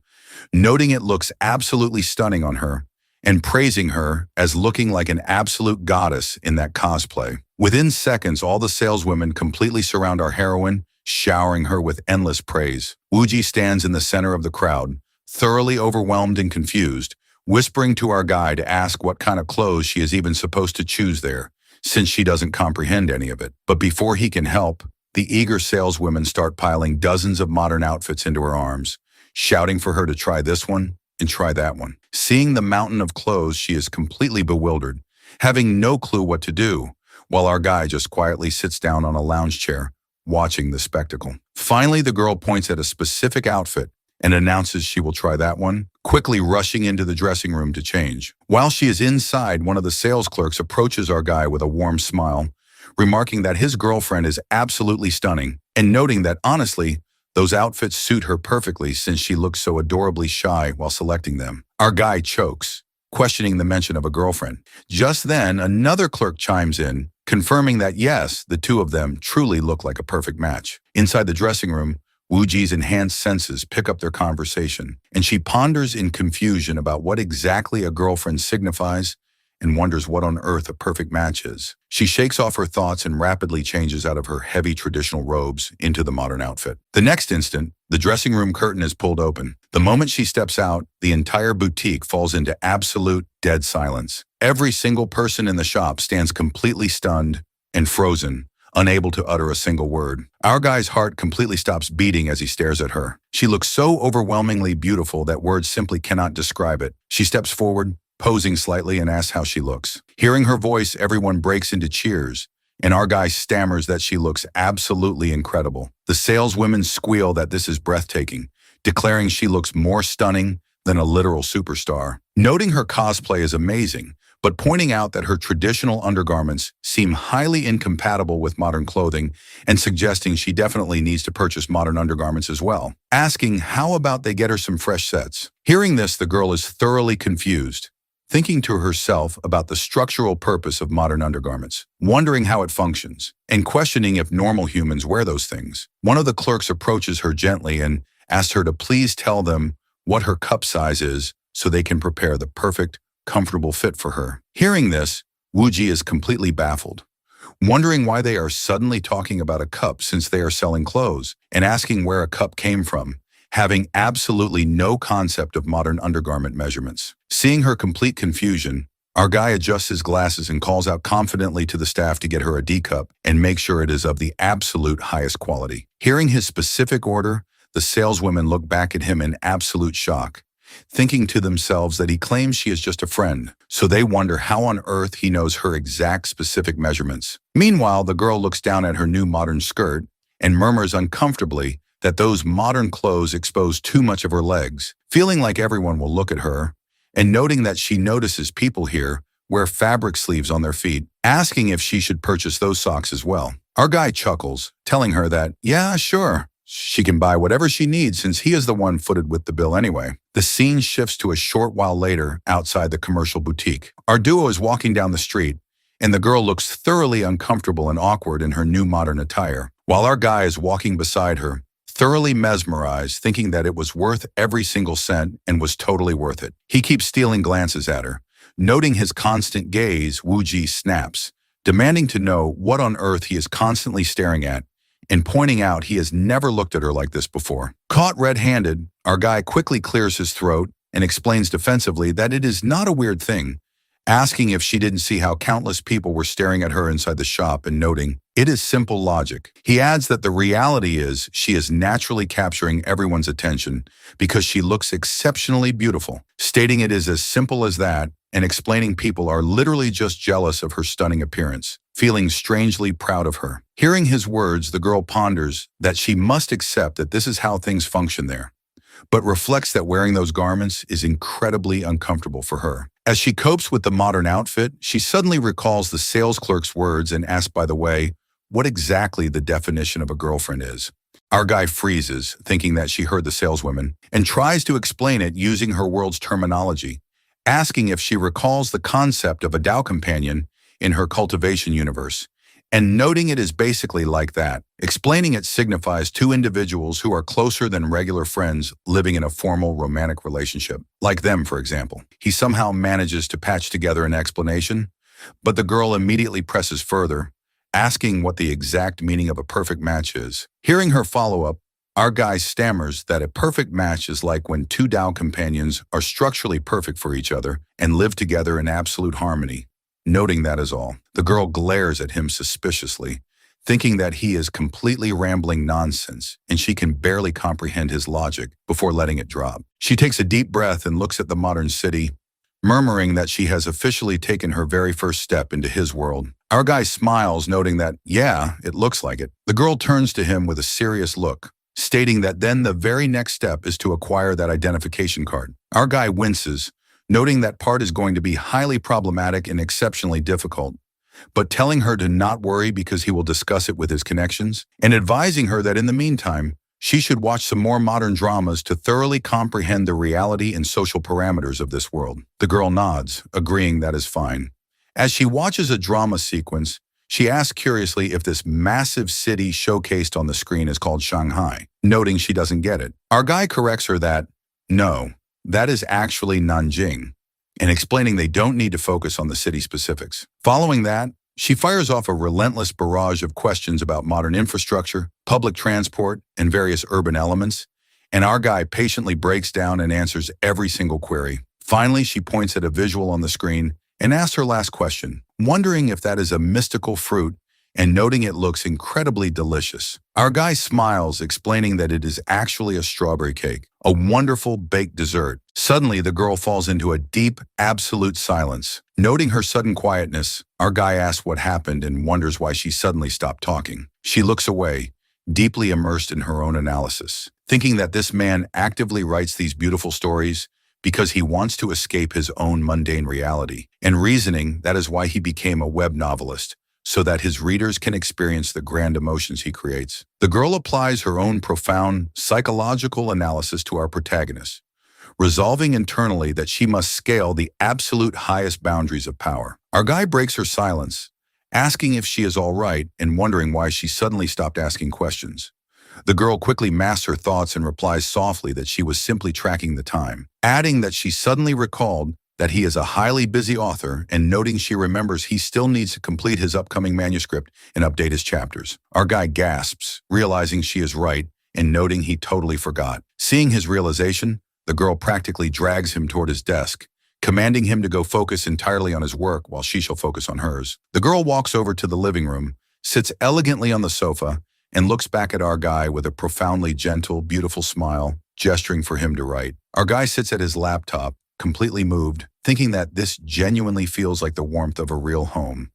noting it looks absolutely stunning on her, and praising her as looking like an absolute goddess in that cosplay. Within seconds, all the saleswomen completely surround our heroine, showering her with endless praise. Wuji stands in the center of the crowd, thoroughly overwhelmed and confused, whispering to our guy to ask what kind of clothes she is even supposed to choose there, since she doesn't comprehend any of it. But before he can help, the eager saleswomen start piling dozens of modern outfits into her arms, shouting for her to try this one and try that one. Seeing the mountain of clothes, she is completely bewildered, having no clue what to do, while our guy just quietly sits down on a lounge chair, watching the spectacle. Finally, the girl points at a specific outfit and announces she will try that one, quickly rushing into the dressing room to change. While she is inside, one of the sales clerks approaches our guy with a warm smile, remarking that his girlfriend is absolutely stunning, and noting that honestly, those outfits suit her perfectly since she looks so adorably shy while selecting them. Our guy chokes, questioning the mention of a girlfriend. Just then, another clerk chimes in, confirming that yes, the two of them truly look like a perfect match. Inside the dressing room, Wuji's enhanced senses pick up their conversation, and she ponders in confusion about what exactly a girlfriend signifies and wonders what on earth a perfect match is. She shakes off her thoughts and rapidly changes out of her heavy traditional robes into the modern outfit. The next instant, the dressing room curtain is pulled open. The moment she steps out, the entire boutique falls into absolute dead silence. Every single person in the shop stands completely stunned and frozen, unable to utter a single word. Our guy's heart completely stops beating as he stares at her. She looks so overwhelmingly beautiful that words simply cannot describe it. She steps forward, posing slightly, and asks how she looks. Hearing her voice, everyone breaks into cheers, and our guy stammers that she looks absolutely incredible. The saleswomen squeal that this is breathtaking, declaring she looks more stunning than a literal superstar. Noting her cosplay is amazing, but pointing out that her traditional undergarments seem highly incompatible with modern clothing and suggesting she definitely needs to purchase modern undergarments as well. Asking how about they get her some fresh sets. Hearing this, the girl is thoroughly confused, thinking to herself about the structural purpose of modern undergarments, wondering how it functions, and questioning if normal humans wear those things. One of the clerks approaches her gently and asks her to please tell them what her cup size is so they can prepare the perfect, comfortable fit for her. Hearing this, Wuji is completely baffled, wondering why they are suddenly talking about a cup since they are selling clothes, and asking where a cup came from, having absolutely no concept of modern undergarment measurements. Seeing her complete confusion, our guy adjusts his glasses and calls out confidently to the staff to get her a D cup and make sure it is of the absolute highest quality. Hearing his specific order, the saleswomen look back at him in absolute shock, thinking to themselves that he claims she is just a friend, so they wonder how on earth he knows her exact specific measurements. Meanwhile, the girl looks down at her new modern skirt and murmurs uncomfortably that those modern clothes expose too much of her legs, feeling like everyone will look at her, and noting that she notices people here wear fabric sleeves on their feet, asking if she should purchase those socks as well. Our guy chuckles, telling her that, yeah, sure, she can buy whatever she needs since he is the one footed with the bill anyway. The scene shifts to a short while later outside the commercial boutique. Our duo is walking down the street, and the girl looks thoroughly uncomfortable and awkward in her new modern attire, while our guy is walking beside her, thoroughly mesmerized, thinking that it was worth every single cent and was totally worth it. He keeps stealing glances at her. Noting his constant gaze, Wuji snaps, demanding to know what on earth he is constantly staring at, and pointing out he has never looked at her like this before. Caught red-handed, our guy quickly clears his throat and explains defensively that it is not a weird thing, asking if she didn't see how countless people were staring at her inside the shop and noting, it is simple logic. He adds that the reality is she is naturally capturing everyone's attention because she looks exceptionally beautiful, stating it is as simple as that and explaining people are literally just jealous of her stunning appearance, feeling strangely proud of her. Hearing his words, the girl ponders that she must accept that this is how things function there, but reflects that wearing those garments is incredibly uncomfortable for her. As she copes with the modern outfit, she suddenly recalls the sales clerk's words and asks, by the way, what exactly the definition of a girlfriend is. Our guy freezes, thinking that she heard the saleswomen, and tries to explain it using her world's terminology, asking if she recalls the concept of a Tao companion in her cultivation universe, and noting it is basically like that. Explaining it signifies two individuals who are closer than regular friends living in a formal romantic relationship. Like them, for example. He somehow manages to patch together an explanation, but the girl immediately presses further, asking what the exact meaning of a perfect match is. Hearing her follow-up, our guy stammers that a perfect match is like when two Tao companions are structurally perfect for each other and live together in absolute harmony. Noting that is all. The girl glares at him suspiciously, thinking that he is completely rambling nonsense and she can barely comprehend his logic before letting it drop. She takes a deep breath and looks at the modern city, murmuring that she has officially taken her very first step into his world. Our guy smiles, noting that, yeah, it looks like it. The girl turns to him with a serious look, stating that then the very next step is to acquire that identification card. Our guy winces, noting that part is going to be highly problematic and exceptionally difficult, but telling her to not worry because he will discuss it with his connections, and advising her that in the meantime, she should watch some more modern dramas to thoroughly comprehend the reality and social parameters of this world. The girl nods, agreeing that is fine. As she watches a drama sequence, she asks curiously if this massive city showcased on the screen is called Shanghai, noting she doesn't get it. Our guy corrects her that, no, that is actually Nanjing, and explaining they don't need to focus on the city specifics. Following that, she fires off a relentless barrage of questions about modern infrastructure, public transport, and various urban elements, and our guy patiently breaks down and answers every single query. Finally, she points at a visual on the screen and asks her last question, wondering if that is a mystical fruit and noting it looks incredibly delicious. Our guy smiles, explaining that it is actually a strawberry cake, a wonderful baked dessert. Suddenly, the girl falls into a deep, absolute silence. Noting her sudden quietness, our guy asks what happened and wonders why she suddenly stopped talking. She looks away, deeply immersed in her own analysis, thinking that this man actively writes these beautiful stories because he wants to escape his own mundane reality, and reasoning that is why he became a web novelist, so that his readers can experience the grand emotions he creates. The girl applies her own profound psychological analysis to our protagonist, resolving internally that she must scale the absolute highest boundaries of power. Our guy breaks her silence, asking if she is all right and wondering why she suddenly stopped asking questions. The girl quickly masks her thoughts and replies softly that she was simply tracking the time, adding that she suddenly recalled that he is a highly busy author and noting she remembers he still needs to complete his upcoming manuscript and update his chapters. Our guy gasps, realizing she is right and noting he totally forgot. Seeing his realization, the girl practically drags him toward his desk, commanding him to go focus entirely on his work while she shall focus on hers. The girl walks over to the living room, sits elegantly on the sofa, and looks back at our guy with a profoundly gentle, beautiful smile, gesturing for him to write. Our guy sits at his laptop, completely moved, thinking that this genuinely feels like the warmth of a real home.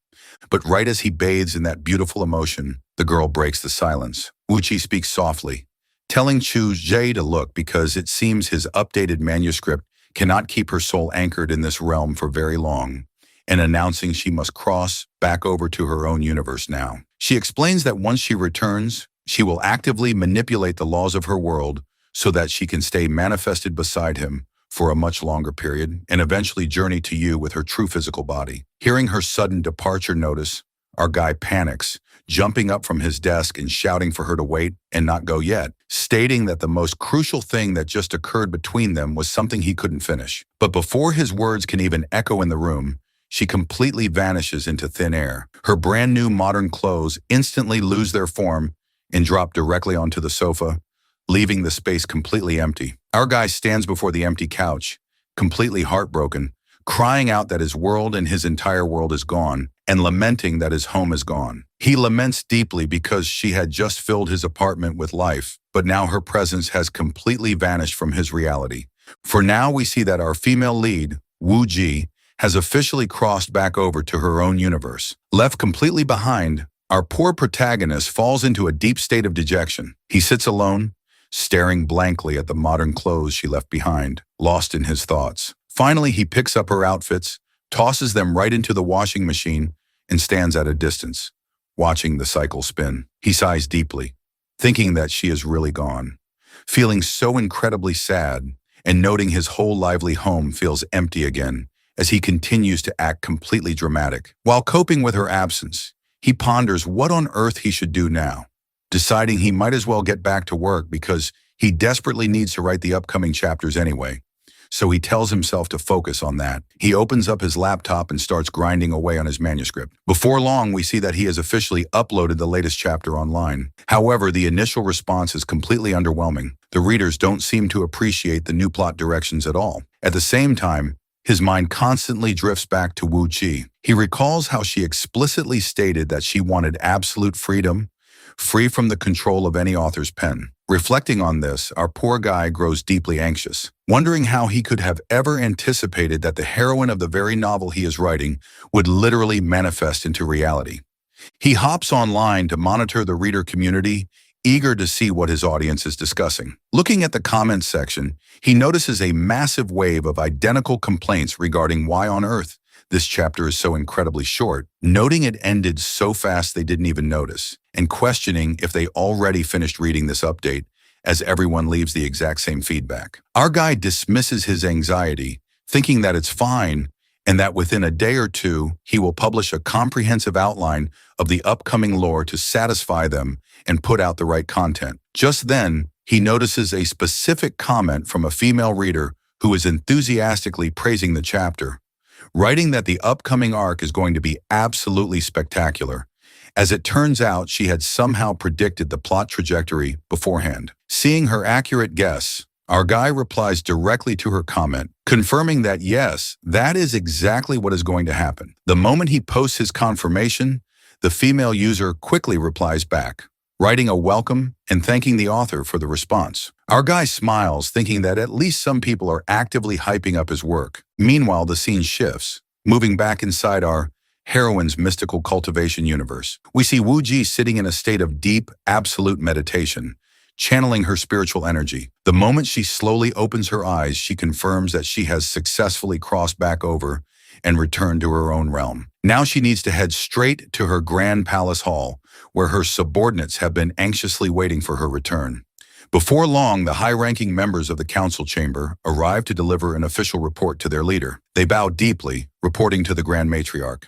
But right as he bathes in that beautiful emotion, the girl breaks the silence. Uchi speaks softly, telling Chu Jie to look because it seems his updated manuscript cannot keep her soul anchored in this realm for very long, and announcing she must cross back over to her own universe now. She explains that once she returns, she will actively manipulate the laws of her world so that she can stay manifested beside him for a much longer period and eventually journey to you with her true physical body. Hearing her sudden departure notice, our guy panics, jumping up from his desk and shouting for her to wait and not go yet, stating that the most crucial thing that just occurred between them was something he couldn't finish. But before his words can even echo in the room, she completely vanishes into thin air. Her brand new modern clothes instantly lose their form and drop directly onto the sofa, leaving the space completely empty. Our guy stands before the empty couch, completely heartbroken, crying out that his world and his entire world is gone, and lamenting that his home is gone. He laments deeply because she had just filled his apartment with life, but now her presence has completely vanished from his reality. For now, we see that our female lead, Wu Ji, has officially crossed back over to her own universe. Left completely behind, our poor protagonist falls into a deep state of dejection. He sits alone, staring blankly at the modern clothes she left behind, lost in his thoughts. Finally, he picks up her outfits, tosses them right into the washing machine, and stands at a distance, watching the cycle spin. He sighs deeply, thinking that she is really gone, feeling so incredibly sad, and noting his whole lively home feels empty again as he continues to act completely dramatic. While coping with her absence, he ponders what on earth he should do now, deciding he might as well get back to work because he desperately needs to write the upcoming chapters anyway. So he tells himself to focus on that. He opens up his laptop and starts grinding away on his manuscript. Before long, we see that he has officially uploaded the latest chapter online. However, the initial response is completely underwhelming. The readers don't seem to appreciate the new plot directions at all. At the same time, his mind constantly drifts back to Wu Chi. He recalls how she explicitly stated that she wanted absolute freedom, free from the control of any author's pen. Reflecting on this, our poor guy grows deeply anxious, wondering how he could have ever anticipated that the heroine of the very novel he is writing would literally manifest into reality. He hops online to monitor the reader community, eager to see what his audience is discussing. Looking at the comments section, he notices a massive wave of identical complaints regarding why on earth this chapter is so incredibly short, noting it ended so fast they didn't even notice, and questioning if they already finished reading this update, as everyone leaves the exact same feedback. Our guy dismisses his anxiety, thinking that it's fine, and that within a day or two, he will publish a comprehensive outline of the upcoming lore to satisfy them and put out the right content. Just then, he notices a specific comment from a female reader who is enthusiastically praising the chapter, writing that the upcoming arc is going to be absolutely spectacular. As it turns out, she had somehow predicted the plot trajectory beforehand. Seeing her accurate guess, our guy replies directly to her comment, confirming that yes, that is exactly what is going to happen. The moment he posts his confirmation, the female user quickly replies back, writing a welcome and thanking the author for the response. Our guy smiles, thinking that at least some people are actively hyping up his work. Meanwhile, the scene shifts, moving back inside our heroine's mystical cultivation universe. We see Wu Ji sitting in a state of deep, absolute meditation, channeling her spiritual energy. The moment she slowly opens her eyes, she confirms that she has successfully crossed back over and returned to her own realm. Now she needs to head straight to her grand palace hall, where her subordinates have been anxiously waiting for her return. Before long, the high-ranking members of the council chamber arrive to deliver an official report to their leader. They bow deeply, reporting to the Grand Matriarch.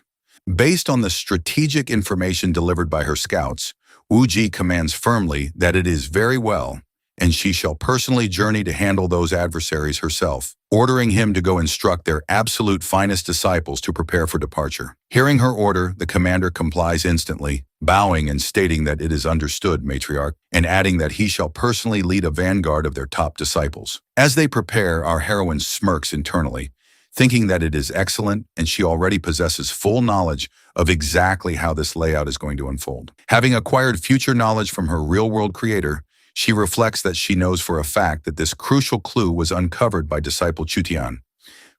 Based on the strategic information delivered by her scouts, Wu Ji commands firmly that it is very well, and she shall personally journey to handle those adversaries herself, ordering him to go instruct their absolute finest disciples to prepare for departure. Hearing her order, the commander complies instantly, bowing and stating that it is understood, Matriarch, and adding that he shall personally lead a vanguard of their top disciples. As they prepare, our heroine smirks internally, thinking that it is excellent and she already possesses full knowledge of exactly how this layout is going to unfold. Having acquired future knowledge from her real-world creator, she reflects that she knows for a fact that this crucial clue was uncovered by disciple Chutian,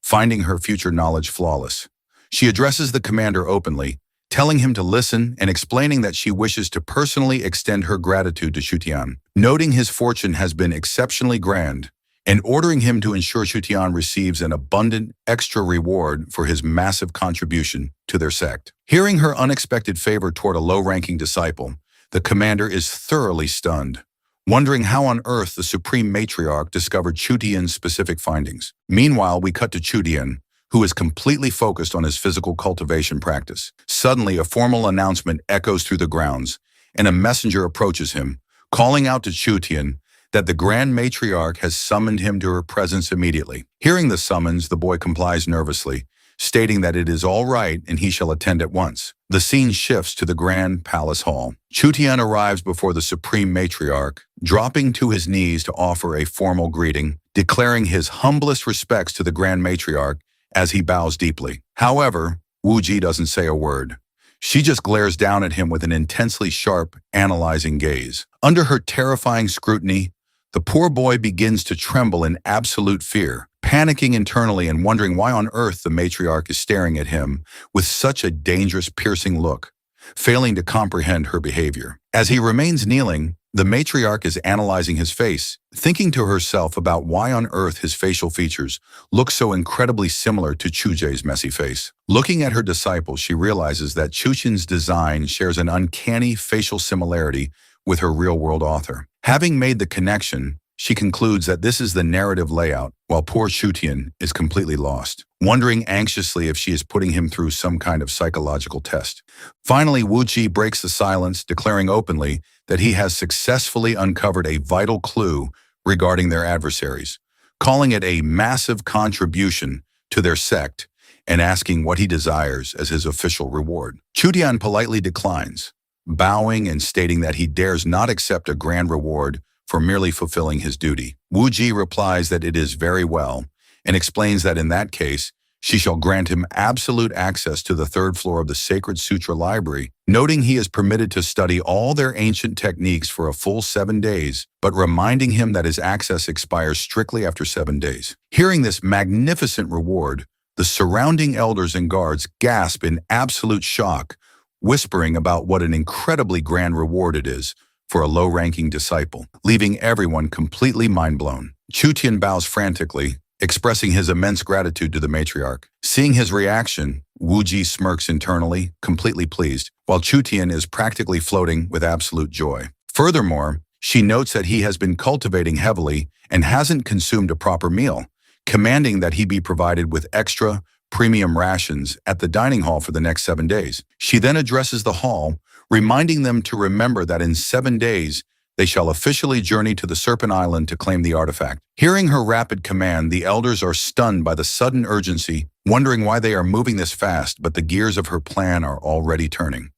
finding her future knowledge flawless. She addresses the commander openly, telling him to listen and explaining that she wishes to personally extend her gratitude to Chutian, noting his fortune has been exceptionally grand, and ordering him to ensure Chutian receives an abundant extra reward for his massive contribution to their sect. Hearing her unexpected favor toward a low-ranking disciple, the commander is thoroughly stunned, wondering how on earth the Supreme Matriarch discovered Chutian's specific findings. Meanwhile, we cut to Chutian, who is completely focused on his physical cultivation practice. Suddenly, a formal announcement echoes through the grounds, and a messenger approaches him, calling out to Chutian that the Grand Matriarch has summoned him to her presence immediately. Hearing the summons, the boy complies nervously, stating that it is all right and he shall attend at once. The scene shifts to the Grand Palace Hall. Chutian arrives before the Supreme Matriarch, dropping to his knees to offer a formal greeting, declaring his humblest respects to the Grand Matriarch as he bows deeply. However, Wu Ji doesn't say a word. She just glares down at him with an intensely sharp, analyzing gaze. Under her terrifying scrutiny, the poor boy begins to tremble in absolute fear, panicking internally and wondering why on earth the matriarch is staring at him with such a dangerous, piercing look, failing to comprehend her behavior. As he remains kneeling, the matriarch is analyzing his face, thinking to herself about why on earth his facial features look so incredibly similar to Chujie's messy face. Looking at her disciple, she realizes that Chutian's design shares an uncanny facial similarity with her real-world author. Having made the connection, she concludes that this is the narrative layout, while poor Chutian is completely lost, wondering anxiously if she is putting him through some kind of psychological test. Finally, Wuji breaks the silence, declaring openly that he has successfully uncovered a vital clue regarding their adversaries, calling it a massive contribution to their sect and asking what he desires as his official reward. Chutian politely declines, bowing and stating that he dares not accept a grand reward for merely fulfilling his duty. Wuji replies that it is very well and explains that in that case, she shall grant him absolute access to the third floor of the Sacred Sutra Library, noting he is permitted to study all their ancient techniques for a full 7 days, but reminding him that his access expires strictly after 7 days. Hearing this magnificent reward, the surrounding elders and guards gasp in absolute shock, whispering about what an incredibly grand reward it is for a low-ranking disciple, leaving everyone completely mind-blown. Chutian bows frantically, expressing his immense gratitude to the matriarch. Seeing his reaction, Wuji smirks internally, completely pleased, while Chutian is practically floating with absolute joy. Furthermore, she notes that he has been cultivating heavily and hasn't consumed a proper meal, commanding that he be provided with extra premium rations at the dining hall for the next 7 days. She then addresses the hall, reminding them to remember that in 7 days, they shall officially journey to the Serpent Island to claim the artifact. Hearing her rapid command, the elders are stunned by the sudden urgency, wondering why they are moving this fast, but the gears of her plan are already turning.